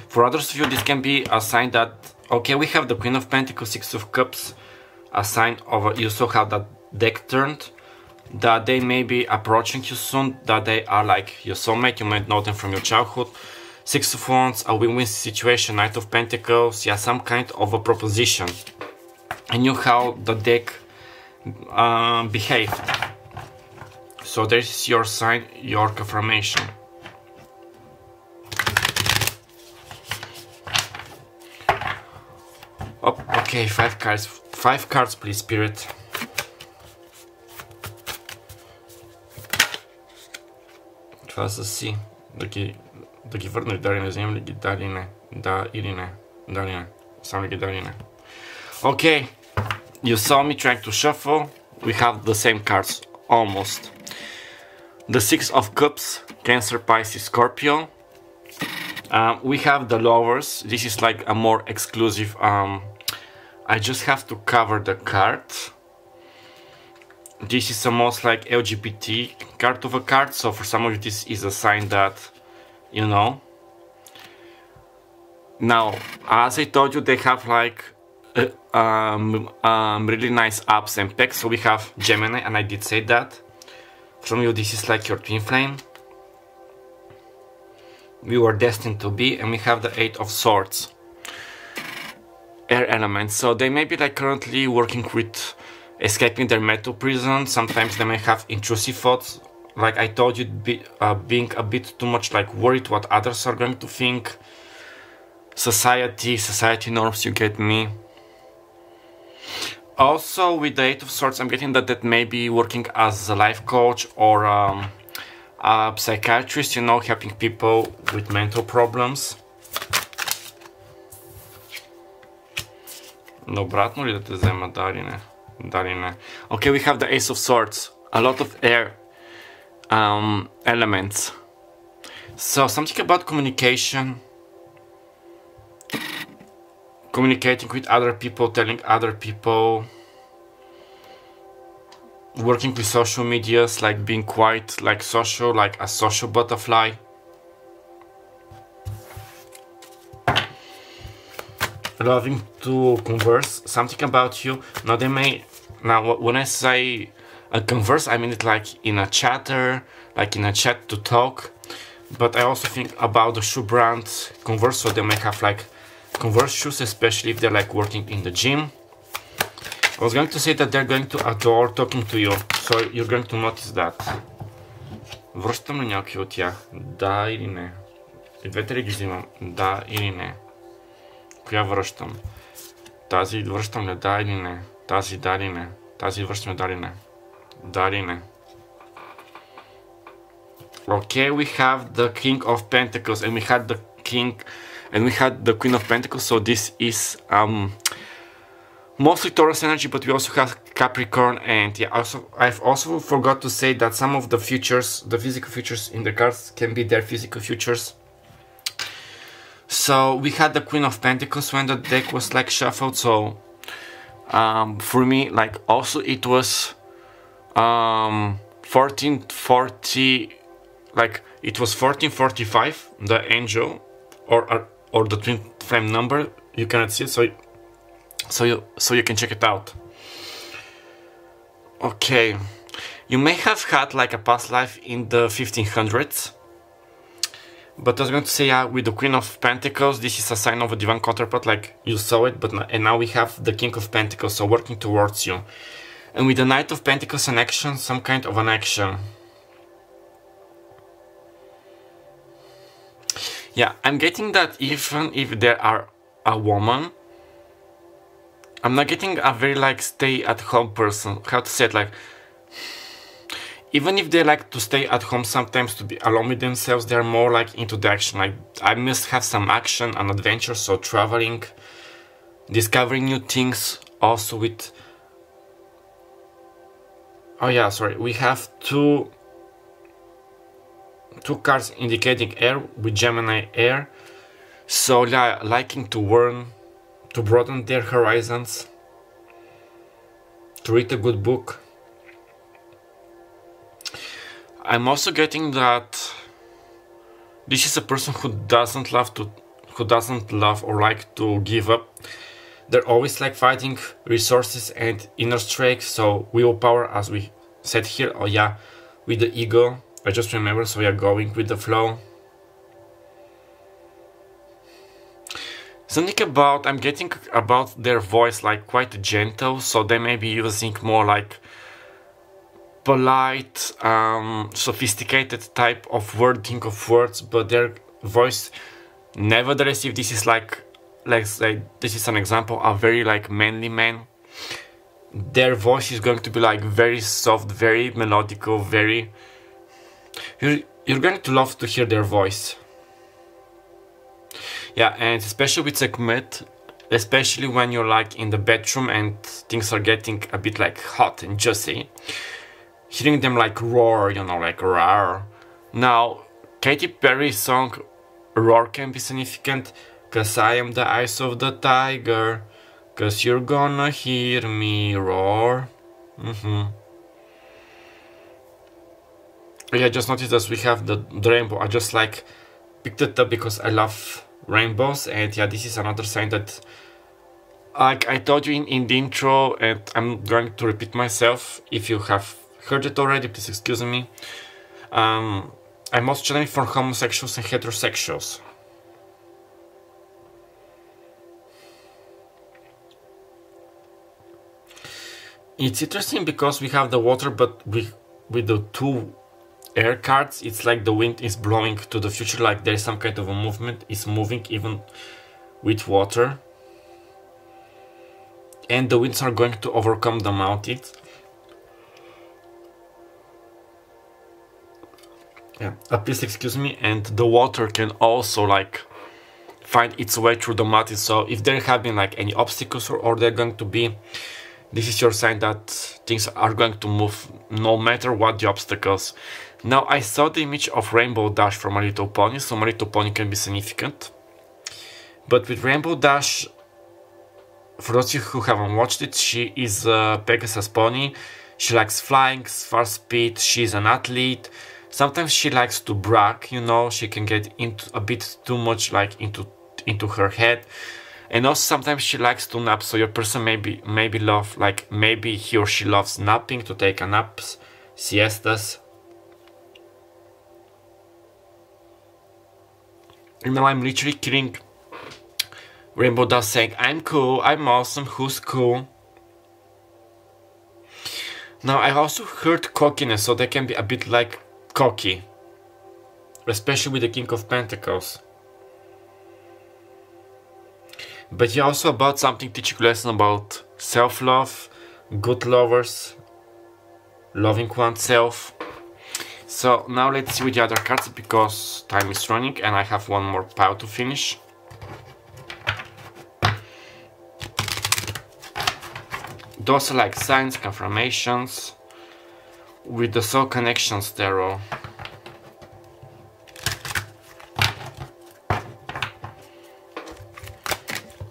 For others of you, this can be a sign that, okay, we have the Queen of Pentacles, 6 of Cups, a sign of you saw how that deck turned, that they may be approaching you soon, that they are like your soulmate, you might know them from your childhood. 6 of Wands, a win-win situation, Knight of Pentacles, yeah, some kind of a proposition. I knew how the deck behaved. So there's your sign, your confirmation. Oh, okay, 5 cards. 5 cards, please, Spirit. Това са си. Да ги върна и дали не вземем ли ги, дали не. Да или не. Дали не. Само ли ги дали не. Okay, you saw me trying to shuffle. We have the same cards, almost. the Six of Cups, Cancer, Pisces, Scorpio. We have the Lovers. This is like a more exclusive. I just have to cover the card. This is the most like LGBT card of a card, so for some of you this is a sign that, you know. Now, as I told you, they have like really nice ups and peaks. So we have Gemini, and I did say that. From you, this is like your twin flame. We were destined to be, and we have the Eight of Swords. Air element. So they may be like currently working with escaping their mental prison. Sometimes they may have intrusive thoughts. Like I told you, being a bit too much like worried what others are going to think. Society norms, you get me. Also with the Eight of Swords, I'm getting that may be working as a life coach or a psychiatrist, you know, helping people with mental problems. Обратно ли да те взема? Да или не? Да или не? Okay, we have the Ace of Swords. A lot of air elements. So something about communication. Communicating with other people, telling other people, working with social medias, like being quite like social, like a social butterfly. Loving to converse, something about you. Now they may, now when I say converse, I mean it like in a chatter, like in a chat to talk. But I also think about the shoe brand Converse, so they may have like Converse shoes, especially if they're like working in the gym. I was going to say that they're going to adore talking to you, so you're going to notice that. Връщам ли някой от тях? Да или не? И двете ли ги взимам? Да или не? Коя връщам? Тази връщам ли? Да или не? Тази да или не? Тази връщам да или не? Да или не? Okay, we have the King of Pentacles, and we had the King, and we had the Queen of Pentacles, so this is mostly Taurus energy, but we also have Capricorn, and yeah, I've also forgot to say that some of the futures, the physical futures in the cards can be their physical futures. So we had the Queen of Pentacles when the deck was like shuffled, so for me, like also it was 1440, like it was 1445, the angel, or the twin flame number. You cannot see it, so you can check it out. Okay, you may have had like a past life in the 1500s, but I was going to say, yeah, with the Queen of Pentacles, this is a sign of a divine counterpart, like you saw it, and now we have the King of Pentacles, so working towards you. And with the Knight of Pentacles, an action, some kind of an action. Yeah, I'm getting that even if there are a woman, I'm not getting a very like stay-at-home person. How to say it, like, even if they like to stay at home sometimes to be alone with themselves, they're more like into the action. Like, I must have some action and adventure, so traveling, discovering new things, also with... Oh yeah, sorry, we have two cards indicating air with Gemini air, so yeah, liking to learn, to broaden their horizons, to read a good book. I'm also getting that this is a person who doesn't love or like to give up. They're always like fighting resources and inner strength, so willpower, as we said here. Oh yeah, with the ego, I just remember, so we are going with the flow. Something about, I'm getting about their voice like quite gentle, so they may be using more like polite, sophisticated type of wording of words, but their voice, nevertheless, if this is like, let's say this is an example, a very like manly man, their voice is going to be like very soft, very melodical, very... You're going to love to hear their voice. Yeah, and especially with Sekhmet, especially when you're like in the bedroom and things are getting a bit like hot and juicy, hearing them like roar, you know, like roar. Now, Katy Perry's song Roar can be significant, 'cause I am the eyes of the tiger, 'cause you're gonna hear me roar. Yeah, I just noticed that we have the rainbow. I just like picked it up because I love rainbows, and yeah, this is another sign that, like I told you in the intro, and I'm going to repeat myself. If you have heard it already, please excuse me. I'm most channeling for homosexuals and heterosexuals. It's interesting because we have the water, but with the two air cards, it's like the wind is blowing to the future, like there's some kind of a movement, it's moving even with water. And the winds are going to overcome the mountains. Yeah, please excuse me. And the water can also like find its way through the mountains. So if there have been like any obstacles or they're going to be, this is your sign that things are going to move no matter what the obstacles. Now I saw the image of Rainbow Dash from My Little Pony, so My Little Pony can be significant. But with Rainbow Dash, for those of you who haven't watched it, she is a Pegasus pony. She likes flying, fast speed, she's an athlete. Sometimes she likes to brag, you know, she can get into a bit too much like into her head. And also sometimes she likes to nap, so your person maybe love, like maybe he or she loves napping, to take a naps, siestas. And now I'm literally killing Rainbow Dash saying, I'm cool, I'm awesome, who's cool? Now I also heard cockiness, so they can be a bit like cocky, especially with the King of Pentacles. But yeah, also about something teaching lesson about self-love, good lovers, loving oneself. So now let's see with the other cards, because time is running and I have one more pile to finish. Those are like signs, confirmations with the Soul Connections Tarot.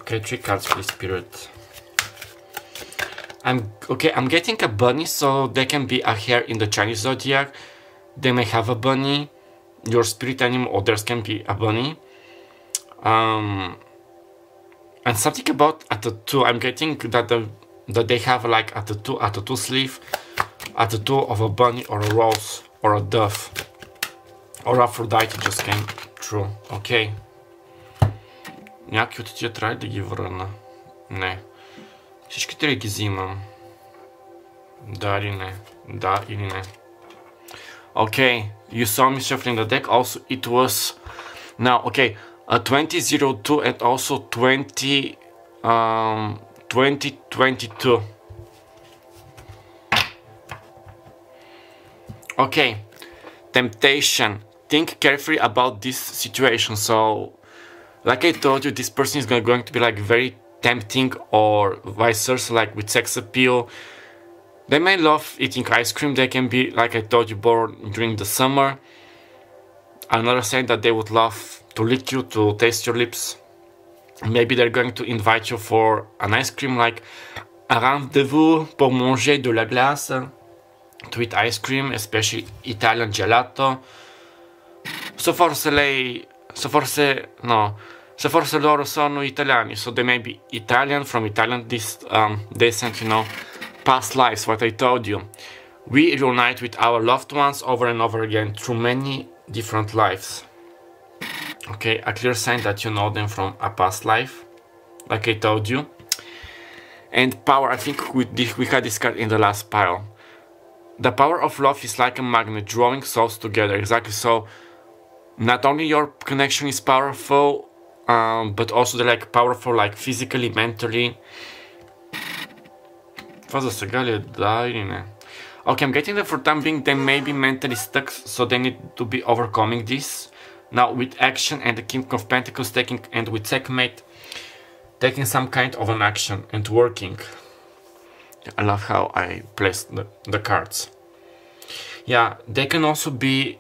Okay, 3 cards please, Spirit. I'm getting a bunny, so there can be a hare in the Chinese zodiac. They may have a bunny. Your spirit animal, or theirs can be a bunny. And something about a tattoo. I'm getting that they have like a tattoo sleeve, a tattoo of a bunny or a rose or a dove or Aphrodite just came true. Okay. Някакви от тия трябва да ги върна. Не. Всичките ли ги взимам? Да или не? Да или не? Okay, you saw me shuffling the deck. Also, it was now okay. 2002 and also 2022. Okay, temptation. Think carefully about this situation. So, like I told you, this person is going to be like very tempting, or vice versa, like with sex appeal. They may love eating ice cream. They can be, like I told you, born during the summer. Another saying that they would love to lick you, to taste your lips. Maybe they're going to invite you for an ice cream, like un rendezvous pour manger de la glace, to eat ice cream, especially Italian gelato. So forse loro sono italiani, so they may be Italian, from Italian descent, you know. Past lives, what I told you. We reunite with our loved ones over and over again through many different lives. Okay, a clear sign that you know them from a past life, like I told you. And power, I think we had this card in the last pile. The power of love is like a magnet, drawing souls together. Exactly, so not only your connection is powerful, but also they're like powerful, like physically, mentally. Okay, I'm getting that for time being they may be mentally stuck, so they need to be overcoming this. Now with action and the King of Pentacles taking, and with checkmate, taking some kind of an action and working. I love how I placed the cards. Yeah, they can also be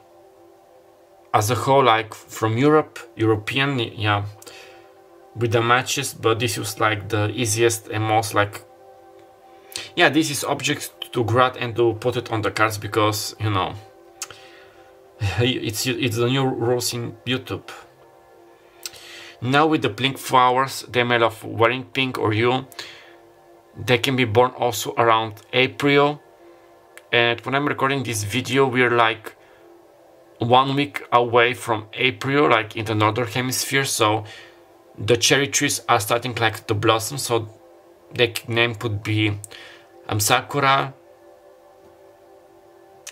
as a whole, like from European, yeah, with the matches, but this was like the easiest and most like, yeah, this is objects to grab and to put it on the cards because, you know, it's the new rules in YouTube. Now with the pink flowers, they made of wearing pink or you, they can be born also around April. And when I'm recording this video, we're like 1 week away from April, like in the northern hemisphere, so the cherry trees are starting like to blossom, so the name could be Sakura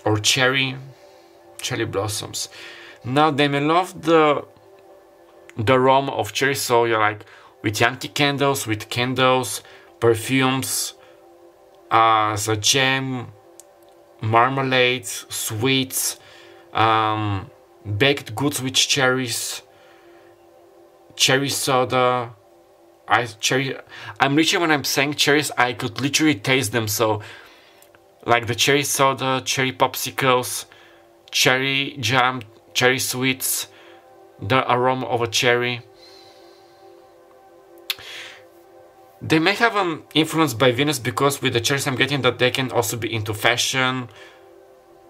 or cherry blossoms. Now they may love the aroma of cherry, so you're like with Yankee candles, with candles, perfumes, as a jam, marmalades, sweets, baked goods with cherries, cherry soda, I'm literally, when I'm saying cherries, I could literally taste them, so like the cherry soda, cherry popsicles, cherry jam, cherry sweets, the aroma of a cherry. They may have an influence by Venus because with the cherries I'm getting that they can also be into fashion,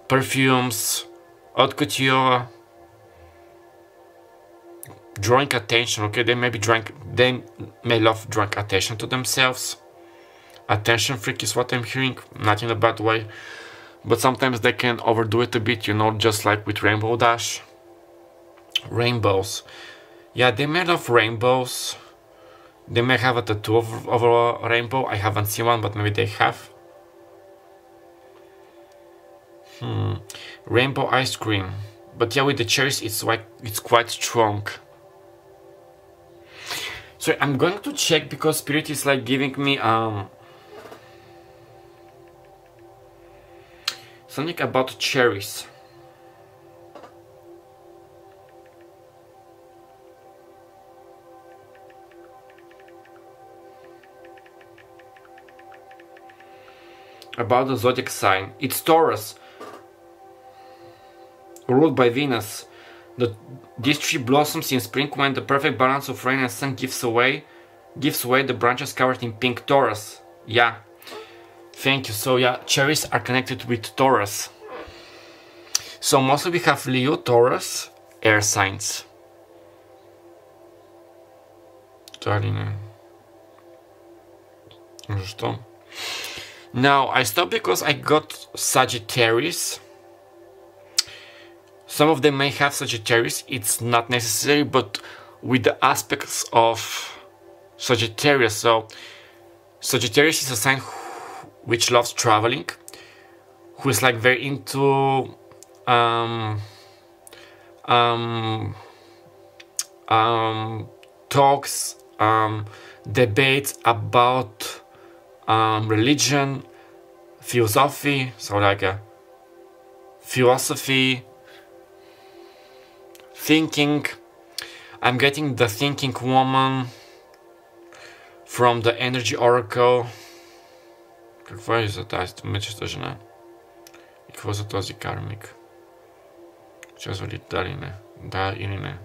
perfumes, haute couture, drawing attention. Okay, they may love drawing attention to themselves. Attention freak is what I'm hearing, not in a bad way, but sometimes they can overdo it a bit, you know, just like with Rainbow Dash. Rainbows, yeah, they may love rainbows. They may have a tattoo of a rainbow. I haven't seen one, but maybe they have. Rainbow ice cream, but yeah, with the cherries it's quite strong. So I'm going to check because Spirit is like giving me something about cherries. About the zodiac sign, it's Taurus, ruled by Venus. This tree blossoms in spring when the perfect balance of rain and sun gives way the branches covered in pink. Taurus, yeah, thank you. So yeah, cherries are connected with Taurus. So mostly we have Leo, Taurus, air signs. Now I stopped because I got Sagittarius. Some of them may have Sagittarius, it's not necessary, but with the aspects of Sagittarius. So Sagittarius is a sign which loves traveling, who is like very into talks, debates about religion, philosophy, so like a philosophy, thinking. I'm getting the thinking woman from the energy oracle. Каква е за тази мечеста жена? И какво за този кармик? Казва ли да или не? Да или не?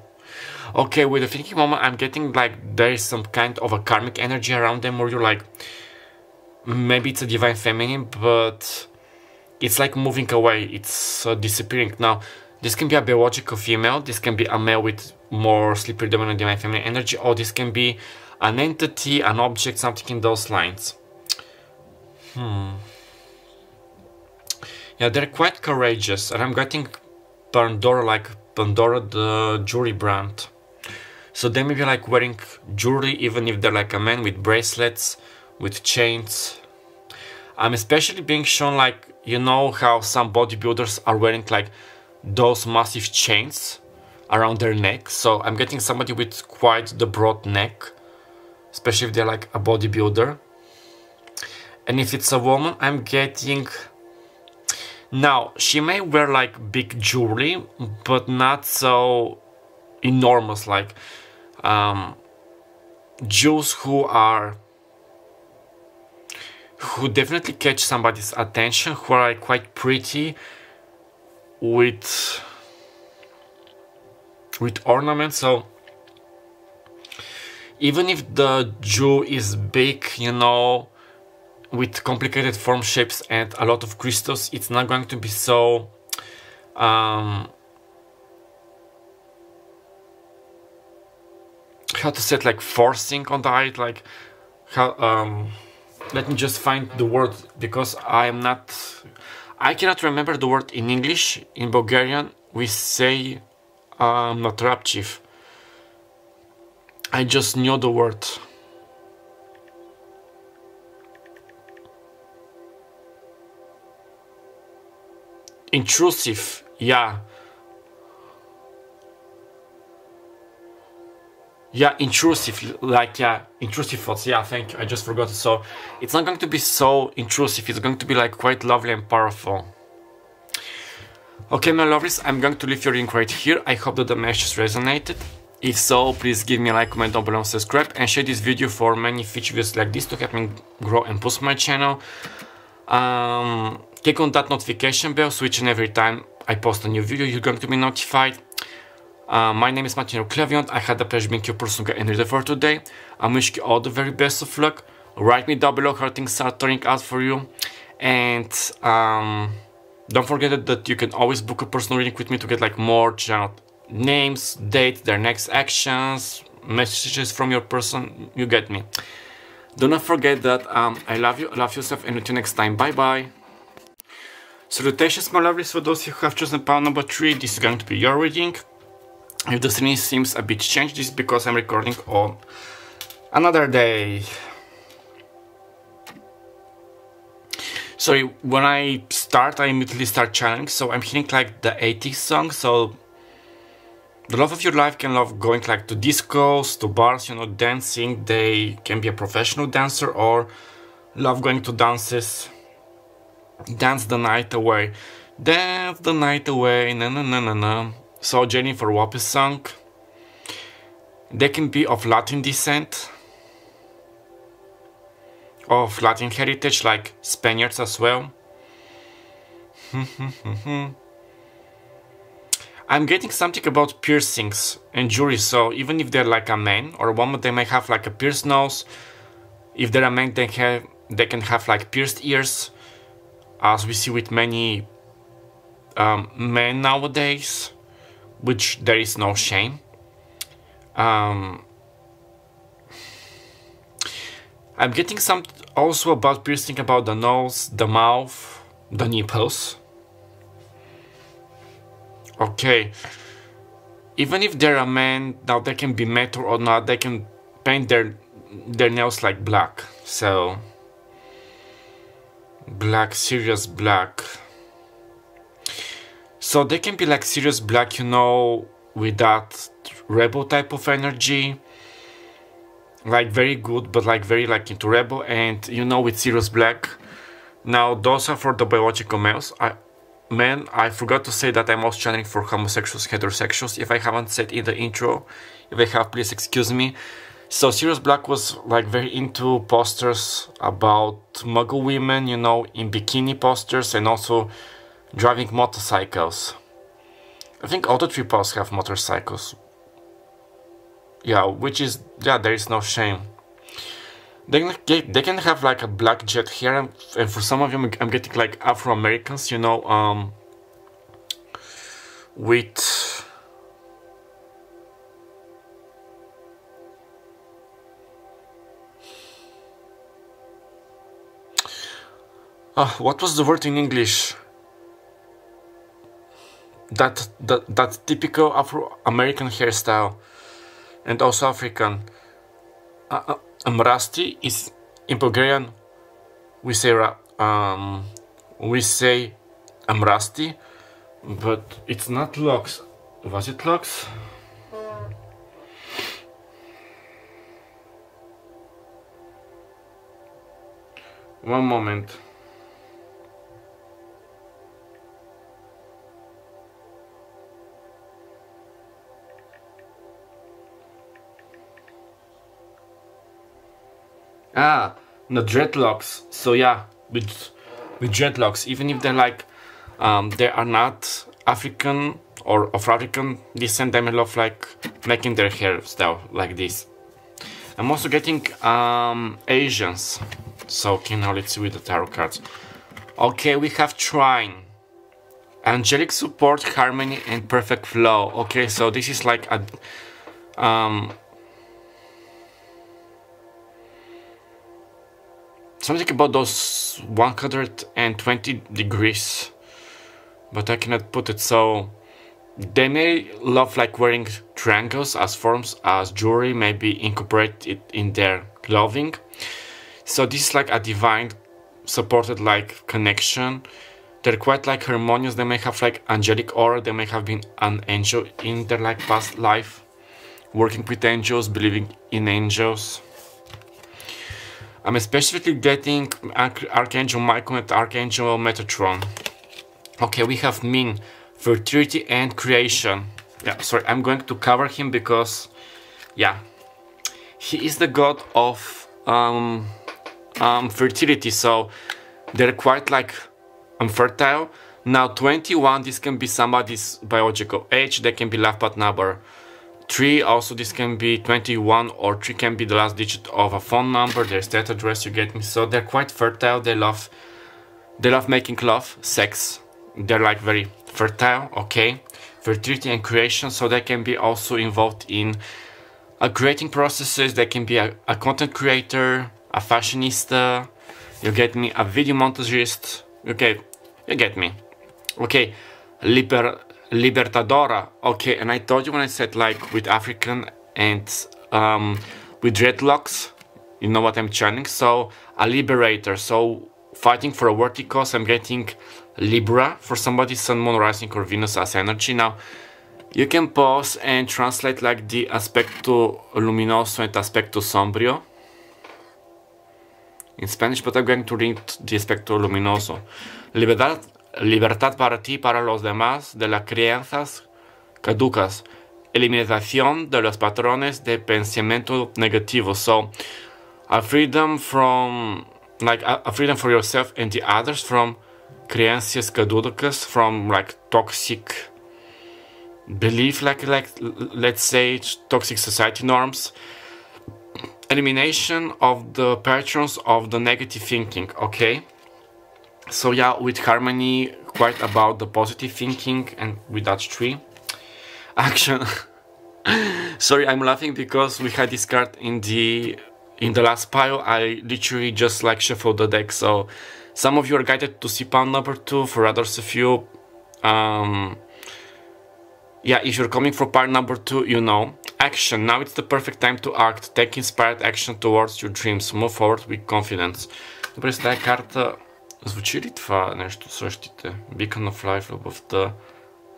Okay, with the thinking woman, I'm getting like there is some kind of a karmic energy around them, or you're like, maybe it's a divine feminine, but it's like moving away, it's disappearing. Now, this can be a biological female, this can be a male with more sleep predominant divine feminine energy, or this can be an entity, an object, something in those lines. Yeah, they're quite courageous, and I'm getting Pandora, like Pandora the jewelry brand. So they may be like wearing jewelry even if they're like a man, with bracelets, with chains. I'm especially being shown like, you know how some bodybuilders are wearing like those massive chains around their neck. So I'm getting somebody with quite the broad neck, especially if they're like a bodybuilder. And if it's a woman, I'm getting... Now, she may wear like big jewelry, but not so enormous, like Jews who definitely catch somebody's attention, who are like quite pretty, with ornaments. So even if the jewel is big, you know, with complicated form, shapes and a lot of crystals, it's not going to be so how to say it, like forcing on the eye, like how let me just find the word, because I cannot remember the word in English. In Bulgarian we say natrapchiv. I just knew the word. Intrusive, yeah. Yeah, intrusive, like, yeah, intrusive thoughts, yeah, thank you, I just forgot. So, it's not going to be so intrusive, it's going to be like quite lovely and powerful. Okay, my lovelies, I'm going to leave your link right here. I hope that the message resonated. If so, please give me a like, comment down below, subscribe, and share this video for many future videos like this to help me grow and boost my channel. Click on that notification bell so each and every time I post a new video, you're going to be notified. My name is Martin Clevion. I had the pleasure being your personal guide and reader for today. I'm wishing you all the very best of luck. Write me down below how things are turning out for you. And don't forget that you can always book a personal reading with me to get like more channel names, dates, their next actions, messages from your person. You get me. Do not forget that I love you, love yourself, and until next time, bye bye. Salutations, my lovelies. For those who have chosen pile number 3, this is going to be your reading. If the screen seems a bit changed, this is because I'm recording on another day. Sorry, when I start, I immediately start channeling, so I'm hearing like the 80s song. So the love of your life can love going like to discos, to bars, you know, dancing. They can be a professional dancer or love going to dances. Dance the night away. Dance the night away. Na na na na na. So Jennifer Webb song. They can be of Latin descent, of Latin heritage, like Spaniards as well. I'm getting something about piercings and jewelry, so even if they're like a man or a woman, they may have like a pierced nose. If they're a man, they can have like pierced ears, as we see with many men nowadays, which there is no shame. I'm getting some also about piercing about the nose, the mouth, the nipples. Okay, even if they're a man, now they can be metal or not, they can paint their nails like black. So black, serious black. So they can be like serious black, you know, with that rebel type of energy, like very good, but like very like into rebel, and you know, with serious black. Now those are for the biological males. I forgot to say that I'm also channeling for homosexuals, heterosexuals. If I haven't said in the intro, if I have, please excuse me. So Sirius Black was like very into posters about muggle women, you know, in bikini posters, and also driving motorcycles. I think all the 3 pals have motorcycles. Yeah, which is, yeah, there is no shame. They can have like a black jet hair, and for some of them I'm getting like Afro-Americans, you know, with what was the word in English? That typical Afro-American hairstyle, and also African. Rusty is in Bulgarian. We say rusty, but it's not locks. Was it locks? One moment. Ah, the dreadlocks. So yeah, with dreadlocks, even if they're like, they are not African or of African descent, they may love like making their hairstyle like this. I'm also getting Asians. So okay, now let's see with the tarot cards. Okay, we have Trine, angelic support, harmony, and perfect flow. Okay, so this is like a something about those 120 degrees, but I cannot put it. So they may love like wearing triangles as forms, as jewelry, maybe incorporate it in their clothing. So this is like a divine supported like connection. They're quite like harmonious. They may have like angelic aura. They may have been an angel in their like past life, working with angels, believing in angels. I'm especially getting Archangel Michael and Archangel Metatron. Okay, we have Min, fertility and creation. Yeah, sorry, I'm going to cover him because, yeah, he is the god of fertility. So they're quite like fertile. Now 21, this can be somebody's biological age. They can be left but number 3, also this can be 21, or 3 can be the last digit of a phone number, their state address, you get me. So they're quite fertile. They love making love, sex. They're like very fertile. Okay, fertility and creation. So they can be also involved in creating processes. They can be a content creator, a fashionista, you get me, a video montagist. Okay, you get me. Okay, Libertadora. Okay, and I told you when I said like with African and with dreadlocks, you know what I'm channeling. So a liberator, so fighting for a worthy cause. I'm getting Libra for somebody's Sun, Moon, Rising, or Venus as energy. Now you can pause and translate like the aspecto luminoso and aspecto sombrio in Spanish, but I'm going to read the aspecto luminoso. Libertad para ti, para los demás, de las creencias caducas. Eliminación de los patrones de pensamiento negativo. So, a freedom from, like, a freedom for yourself and the others from creencias caducas, from, like, toxic belief, like, let's say, toxic society norms. Elimination of the patrons of the negative thinking, okay? So yeah, with harmony, quite about the positive thinking, and with that tree. Action. Sorry, I'm laughing because we had this card in the last pile. I literally just like shuffled the deck. So some of you are guided to see pile number 2. For others of you, yeah, if you're coming from pile number 2, you know. Action. Now it's the perfect time to act. Take inspired action towards your dreams. Move forward with confidence. Добре, с тази карта звучи ли това нещо същите? Beacon of Life, любовта?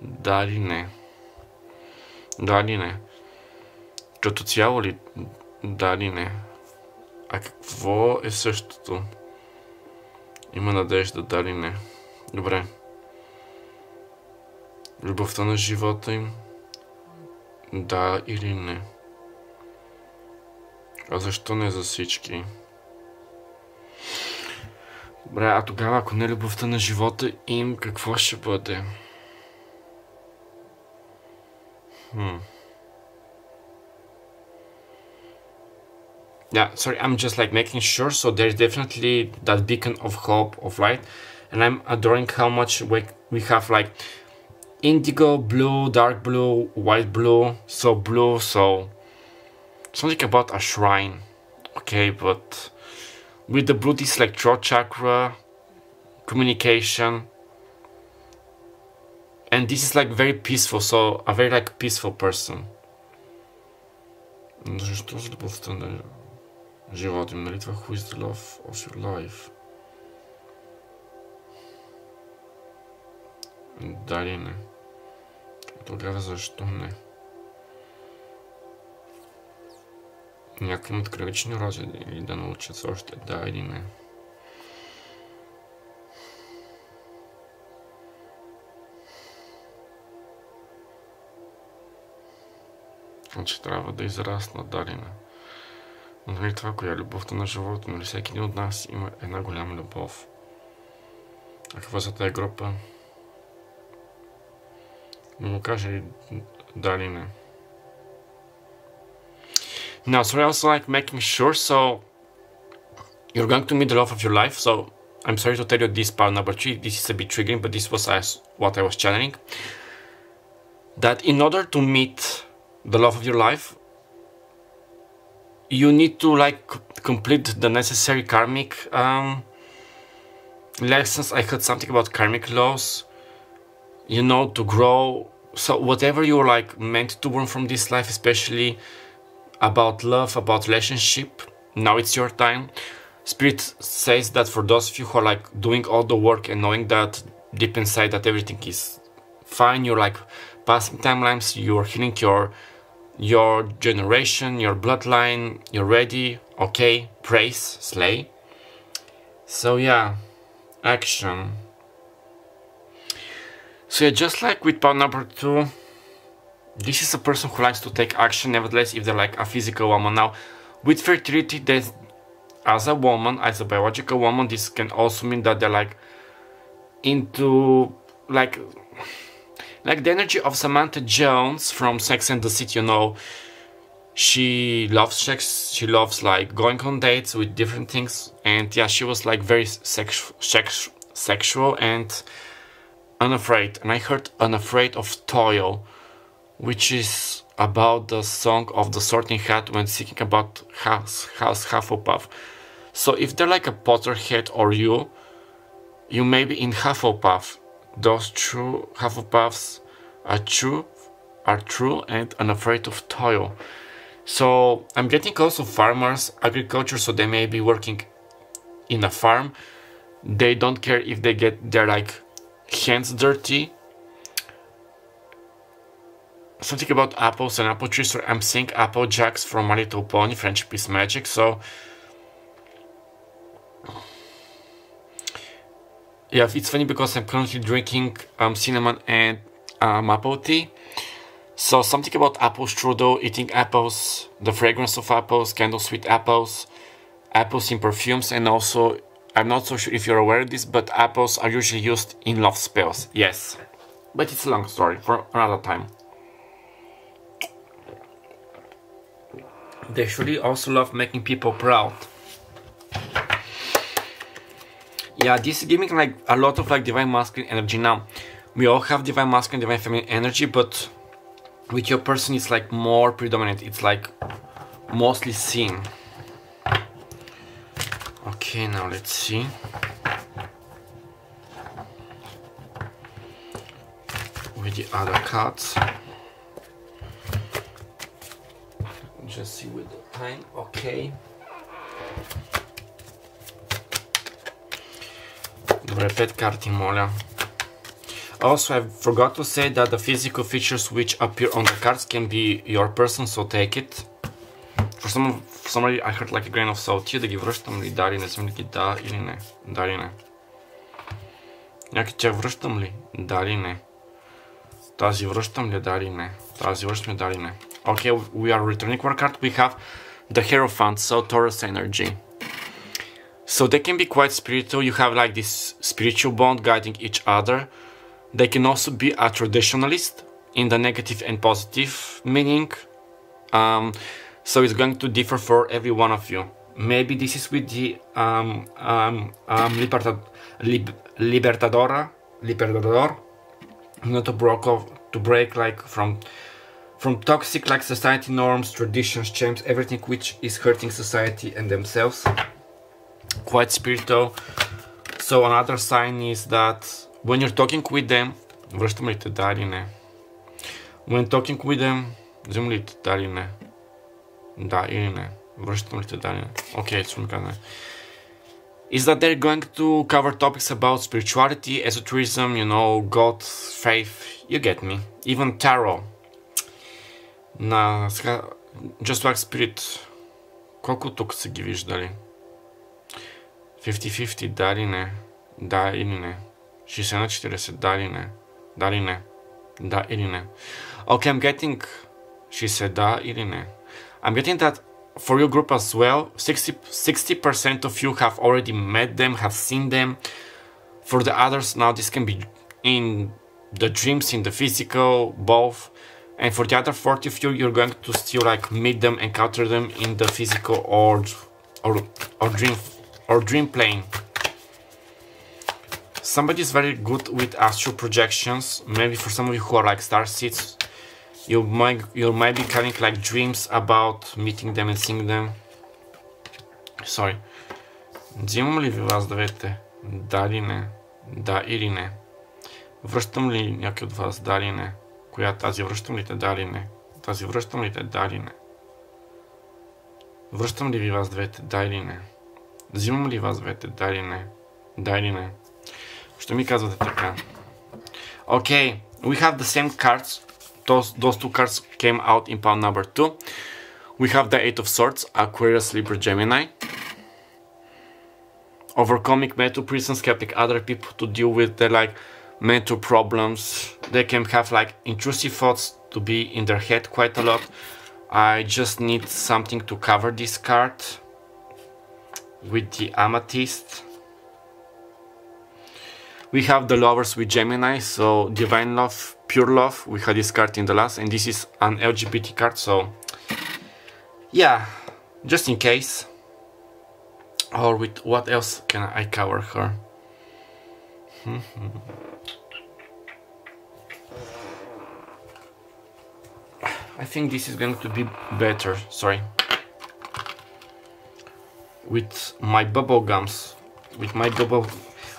Да или не? Да или не? Като цяло ли? Да или не? А какво е същото? Има надежда, да или не? Добре. Любовта на живота им? Да или не? А защо не за всички? Добре, а тогава, ако не любовта на живота им, какво ще бъде? Yeah, sorry, I'm just like making sure. So there's definitely that beacon of hope, of light. And I'm adoring how much we have like indigo, blue, dark blue, white blue, so blue, so something about a shrine. Okay, but with the blue, this like throat chakra, communication, and this is like very peaceful, so a very like peaceful person. Защо с любовта на живота им, нали това who is the love of your life? Да или не? Тогава защо не? Някакви имат кръвични рози или да научат се още да или не? Значи трябва да израснат, дали не? Но нали това, коя е любовта на живота? Нали всеки един от нас има една голяма любов? А какво за тази група? Му каже дали не. Now, so I also like making sure, so you're going to meet the love of your life, so I'm sorry to tell you this part number 3, this is a bit triggering, but this was what I was channeling. That in order to meet the love of your life, you need to like complete the necessary karmic lessons. I heard something about karmic laws, you know, to grow. So whatever you're like meant to learn from this life, especially about love, about relationship, now it's your time. Spirit says that for those of you who are like doing all the work and knowing that deep inside that everything is fine, you're like passing timelines, you're healing your generation, your bloodline, you're ready, okay, praise, slay. So yeah, action. So yeah, just like with part number 2, this is a person who likes to take action, nevertheless, if they're like a physical woman. Now, with fertility, there's, as a woman, as a biological woman, this can also mean that they're like into like the energy of Samantha Jones from Sex and the City, you know. She loves sex, she loves like going on dates with different things, and yeah, she was like very sexual and unafraid. And I heard unafraid of toil, which is about the song of the Sorting Hat when speaking about House Hufflepuff. So if they're like a Potterhead or you may be in Hufflepuff. Those true Hufflepuffs are true and unafraid of toil. So I'm getting also farmers, agriculture, so they may be working in a farm. They don't care if they get their like hands dirty. Something about apples and apple trees, so I'm seeing Apple Jacks from My Little Pony, Friendship is Magic, so yeah, it's funny because I'm currently drinking cinnamon and apple tea. So something about apple strudel, eating apples, the fragrance of apples, candles with apples, apples in perfumes, and also, I'm not so sure if you're aware of this, but apples are usually used in love spells. Yes, but it's a long story for another time. They surely also love making people proud. Yeah, this is giving like a lot of like divine masculine energy. Now, we all have divine masculine, divine feminine energy, but with your person it's like more predominant. It's like mostly seen. Okay, now let's see. With the other cards. Just see with the time. Okay. Добре, 5 карти, моля. Also, I forgot to say that the physical features which appear on the cards can be your person, so take it. For some reason, I heard like a grain of salt. Тия да ги връщам ли? Да или не? Съм ли ги да или не? Да или не? Някакви тях връщам ли? Да или не? Тази връщам ли? Да или не? Тази връщам ли? Да или не? Okay, we are returning one card. We have the Hierophant, so Taurus energy. So they can be quite spiritual. You have like this spiritual bond guiding each other. They can also be a traditionalist in the negative and positive meaning. So it's going to differ for every one of you. Maybe this is with the Libertador, not to break like from toxic like society norms, traditions, shams, everything which is hurting society and themselves. Quite spiritual. So another sign is that when you're talking with them, връщам ли те, да или не? When talking with them, взимам ли те, да или не? Да или не? Връщам ли те, да или не? Okay, it's from Canada. Is that they're going to cover topics about spirituality, esotericism, you know, God, faith, you get me. Even tarot. Сега, just like spirit, колко тук са ги виждали? 50-50, да или не? Да или не? 60 на 40, да или не? Да или не? Да или не? Okay, I'm getting 60, да или не? I'm getting that for your group as well. 60% of you have already met them, have seen them. For the others, now this can be in the dreams in the physical, both. And for the other 40 of you, you're going to still like meet them, encounter them in the physical or dream plane. Somebody is very good with astral projections. Maybe for some of you who are like StarSeeds, you might be having like dreams about meeting them and seeing them. Sorry. Взимам ли ви вас двете? Да или не? Да или не? Връщам ли някой от вас? Да или не? Коя тази връщам ли те? Да или не? Тази връщам ли те? Да или не? Връщам ли ви вас двете? Да или не? Взимам ли вас двете? Да или не? Да или не? Що ми казвате така? Okay, we have the same cards. Those two cards came out in pile number 2. We have the Eight of Swords, Aquarius, Libra, Gemini. Overcoming mental prisons, helping other people to deal with their like mental problems. They can have like intrusive thoughts to be in their head quite a lot. I just need something to cover this card with the Amethyst. We have the Lovers with Gemini, so Divine Love, Pure Love. We had this card in the last, and this is an LGBT card, so yeah, just in case. Or with what else can I cover her? I think this is going to be better, sorry. With my bubble gums,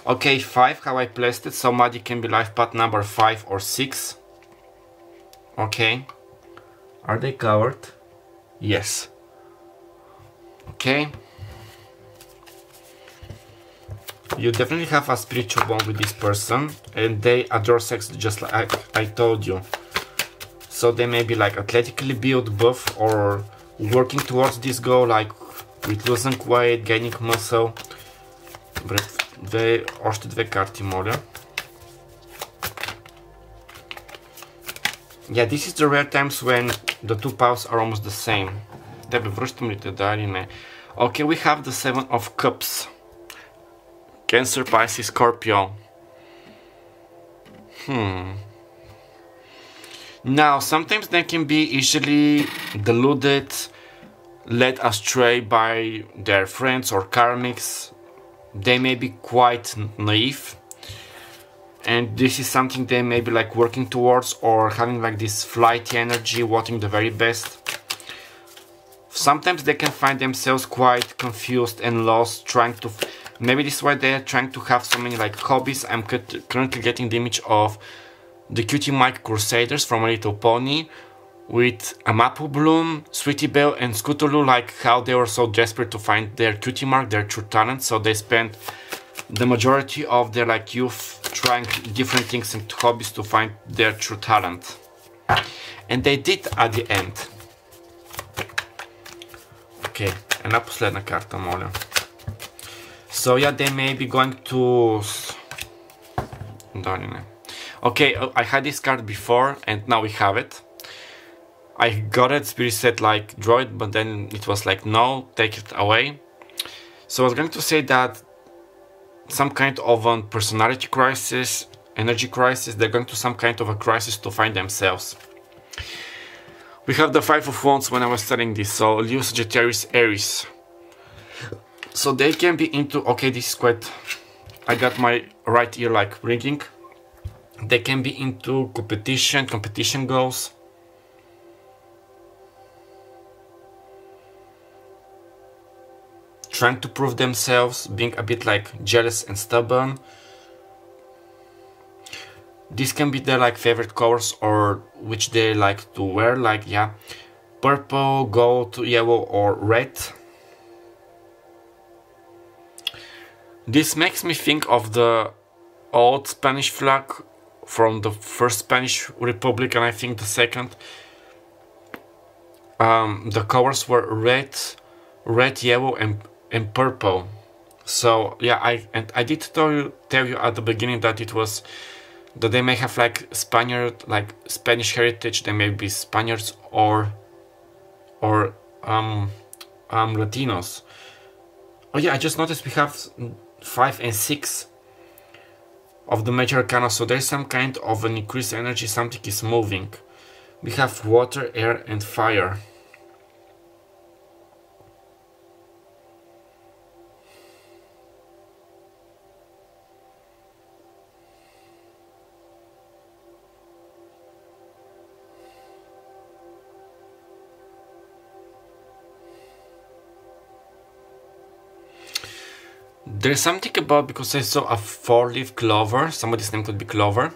okay, 5, how I placed it. Somebody can be life path number 5 or 6. Okay. Are they covered? Yes. Okay. You definitely have a spiritual bond with this person, and they adore sex just like I told you. So they may be like athletically built, buff, or working towards this goal, like with losing weight, gaining muscle. Още две карти, моля. Yeah, this is the rare times when the two piles are almost the same. Тебе връщам ли те, да или не? Okay, we have the Seven of Cups. Cancer, Pisces, Scorpio. Now, sometimes they can be easily deluded, led astray by their friends or karmics. They may be quite naive, and this is something they may be like working towards, or having like this flighty energy, wanting the very best. Sometimes they can find themselves quite confused and lost, trying to maybe this is why they are trying to have so many like hobbies. I'm currently getting the image of the Cutie Mark Crusaders from My Little Pony, with a Maple Bloom, Sweetie Belle, and Scootaloo, like how they were so desperate to find their cutie mark, their true talent, so they spent the majority of their like youth trying different things and hobbies to find their true talent. And they did at the end. Okay, една последна карта, моля. So yeah, they may be going to... Okay, I had this card before, and now we have it. I got it, Spirit said like draw it, but then it was like no, take it away. So I was going to say that some kind of a personality crisis, energy crisis, they're going to some kind of a crisis to find themselves. We have the Five of Wands when I was studying this, so Leo, Sagittarius, Aries. So they can be into, okay, this is quite, I got my right ear like ringing. They can be into competition goals. Trying to prove themselves, being a bit like jealous and stubborn. This can be their like favorite colors, or which they like to wear, like yeah, purple, gold, yellow, or red. This makes me think of the old Spanish flag from the first Spanish Republic, and I think the second. The colors were red, yellow, and purple. So yeah, I did tell you at the beginning that it was that they may have like Spanish heritage. They may be Spaniards or Latinos. Oh yeah, I just noticed we have 5 and 6. of the major arcana, so there's some kind of an increased energy, something is moving. We have water, air and fire. There's something about, because I saw a 4-leaf clover, somebody's name could be Clover,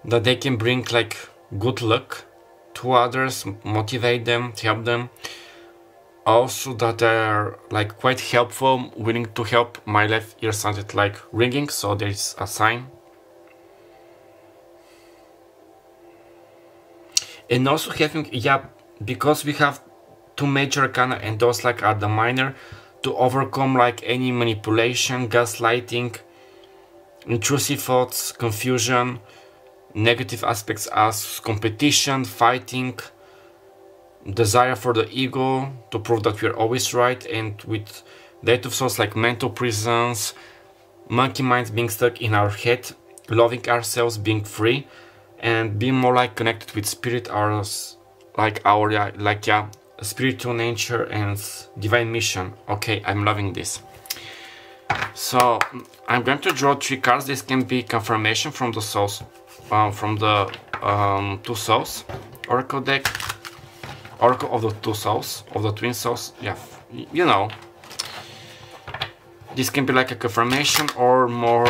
that they can bring like good luck to others, motivate them, help them. Also that they're like quite helpful, willing to help. My left ear sounded like ringing, so there's a sign. And also having, yeah, because we have 2 major arcana and those like are the minor, to overcome like any manipulation, gaslighting, intrusive thoughts, confusion, negative aspects as competition, fighting, desire for the ego to prove that we're always right, and with the 8 of Swords like mental prisons, monkey minds being stuck in our head, loving ourselves, being free, and being more like connected with spirit, ours, like our spiritual nature and divine mission. Okay, I'm loving this. So I'm going to draw 3 cards. This can be confirmation from the souls, from the 2 souls oracle deck, oracle of the 2 souls, of the twin souls. Yeah, you know, this can be like a confirmation or more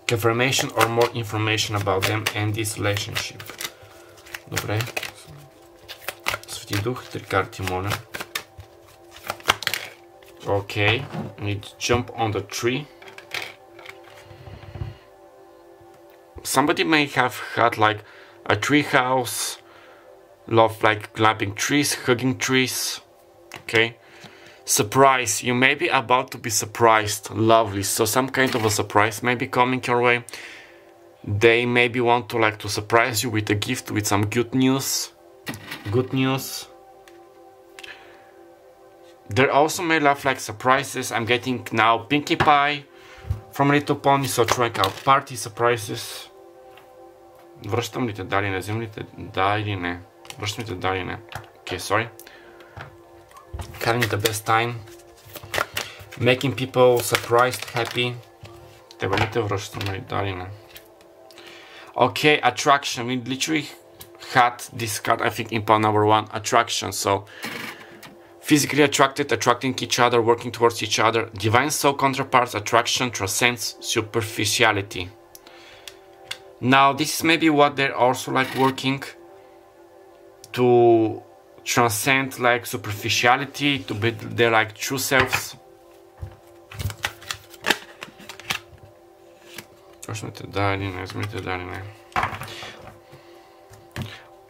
confirmation or more information about them and this relationship. Добре. Свети дух, 3 карти, моля. Okay, need to jump on the tree. Somebody may have had like a tree house, love like climbing trees, hugging trees. Okay. Surprise, you may be about to be surprised. Lovely. So some kind of a surprise may be coming your way. They maybe want to like to surprise you with a gift, with some good news. Good news. There also may love like surprises. I'm getting now Pinkie Pie from Little Pony, so trying out party surprises. Връщам ли те, да или не? Взем ли те, да или не? Връщам ли те, да или не? Okay, sorry. Having the best time. Making people surprised, happy. Тебе ли те връщам ли, да или не? Okay, attraction. We literally had this card, I think, in pile number 1, attraction. So, physically attracted, attracting each other, working towards each other. Divine soul counterparts, attraction transcends superficiality. Now, this is maybe what they're also like working to transcend like superficiality, to be their like true selves.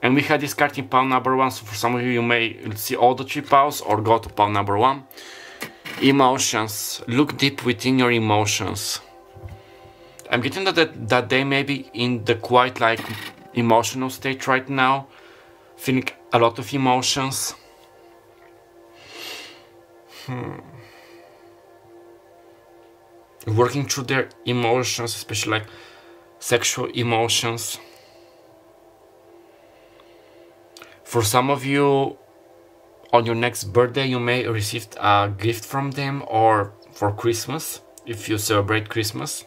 And we had this card in pile number 1, so for some of you, you may see all the 3 piles or go to pile number 1. Emotions. Look deep within your emotions. I'm getting that they may be in the quite like emotional state right now, feeling a lot of emotions. Working through their emotions, especially like sexual emotions. For some of you, on your next birthday, you may receive a gift from them, or for Christmas, if you celebrate Christmas.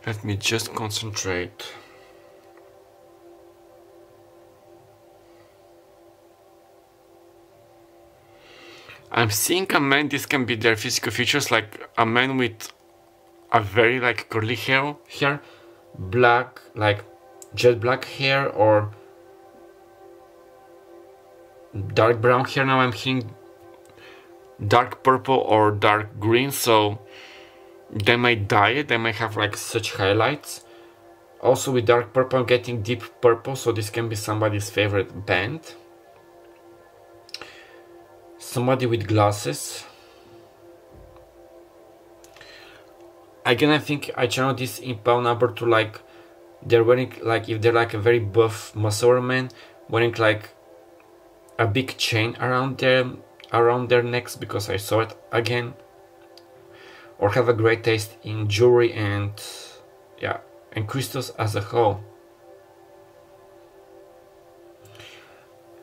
Let me just concentrate. I'm seeing a man, this can be their physical features, like a man with a very like curly hair, black, like jet black hair or dark brown hair. Now I'm hearing dark purple or dark green, so they may dye it, they may have like such highlights. Also with dark purple, I'm getting deep purple, so this can be somebody's favorite band. Somebody with glasses. Again, I think I channel this impel number to like, they're wearing like, if they're like a very buff muscular man, wearing like a big chain around their necks, because I saw it again. Or have a great taste in jewelry and yeah, and crystals as a whole.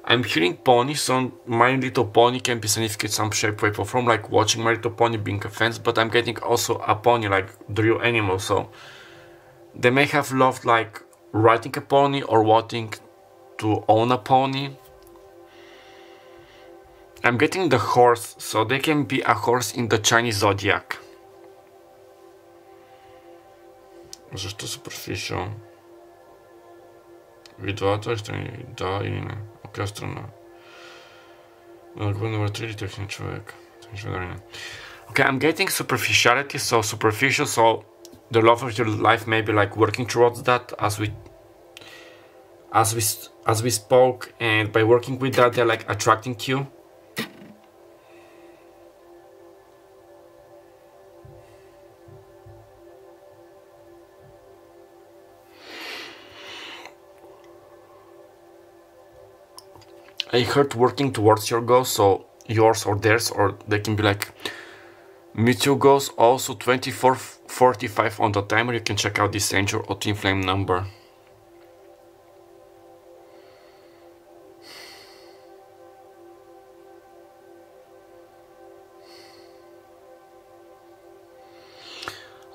I'm hearing pony, so My Little Pony can be significant some shape, way, or form, like watching My Little Pony being a fan, but I'm getting also a pony, like the real animal, so they may have loved like riding a pony or wanting to own a pony. I'm getting the horse, so they can be a horse in the Chinese zodiac. Zašto superficial? Видова това ще ни да или не? От коя страна? Number 3 техник човек. Okay, I'm getting superficiality, so superficial, so the love of your life may be like working towards that as we spoke, and by working with that they're like attracting you. I heard working towards your goals, so yours or theirs, or they can be like mutual goals. Also 24:45 on the timer. You can check out this angel or twin flame number.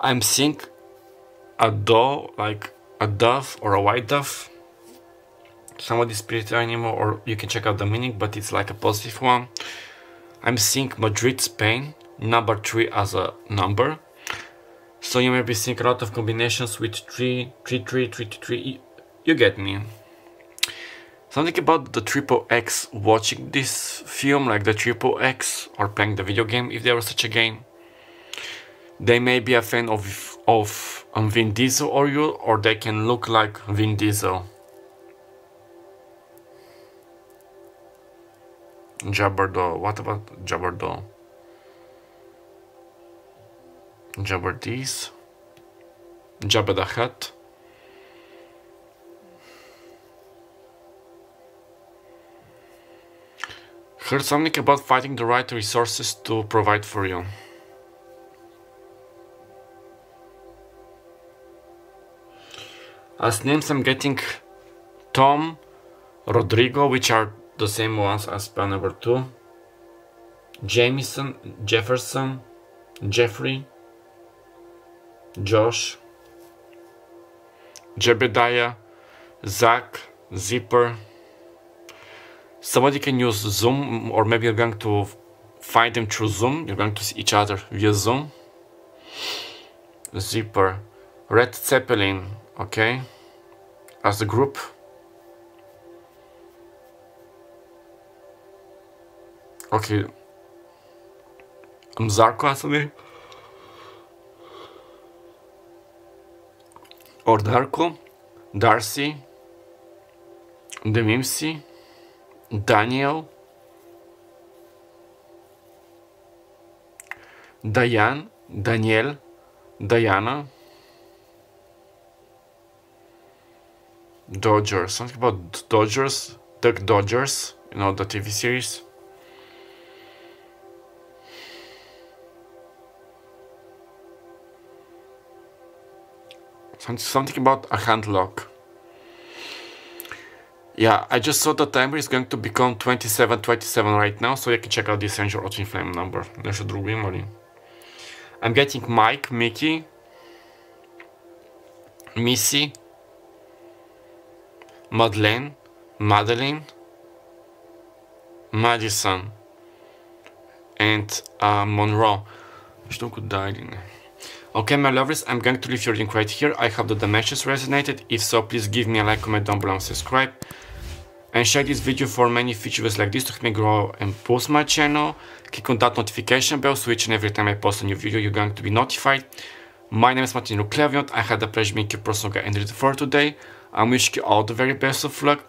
I'm seeing a doe, like a dove or a white dove. Somebody's spiritual animal, or you can check out the meaning, but it's like a positive one. I'm seeing Madrid, Spain, number 3 as a number. So you may be seeing a lot of combinations with 3, 3, 3, 3, 3. You get me. Something about the Triple X watching this film, like the Triple X, or playing the video game, if there was such a game. They may be a fan of Vin Diesel or you, or they can look like Vin Diesel. Jabberdo. What about Jabberdo? Jabberdis. Jabba the Hutt. Heard something about finding the right resources to provide for you. As names I'm getting Tom, Rodrigo, which are the same ones as spell number 2. Jamison, Jefferson, Jeffrey, Josh, Jebediah, Zach, Zipper. Somebody can use Zoom, or maybe you're going to find them through Zoom. You're going to see each other via Zoom. Zipper, Red Zeppelin, okay, as a group. Okay, Zarko as a name, or Darko, Darcy, Demimsi, Daniel, Diane, Danielle, Diana, Dodgers. Something about Dodgers, Duck Dodgers, you know, the TV series. Something about a hand lock. Yeah, I just saw the timer is going to become 27:27 right now, so you can check out the Ascension or twin flame number. Нещо друго има ли? I'm getting Mike, Mickey, Missy, Madeleine, Madeline, Madison, and Monroe. Що го дай ли не? Okay, my lovers, I'm going to leave your link right here. I hope that the message resonated. If so, please give me a like, comment down below, and subscribe. And share this video for many future videos like this to help me grow and boost my channel. Click on that notification bell so each and every time I post a new video, you're going to be notified. My name is Martin Lukleviot. I had the pleasure being your personal guide and reader for today. I'm wishing you all the very best of luck.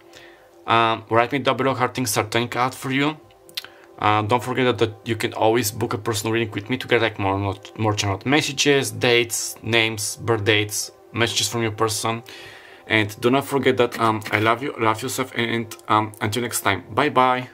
Write me down below how things are turning out for you. Don't forget that you can always book a personal reading with me to get like more channeled messages, dates, names, birth dates, messages from your person. And do not forget that I love you, love yourself, and until next time, bye bye.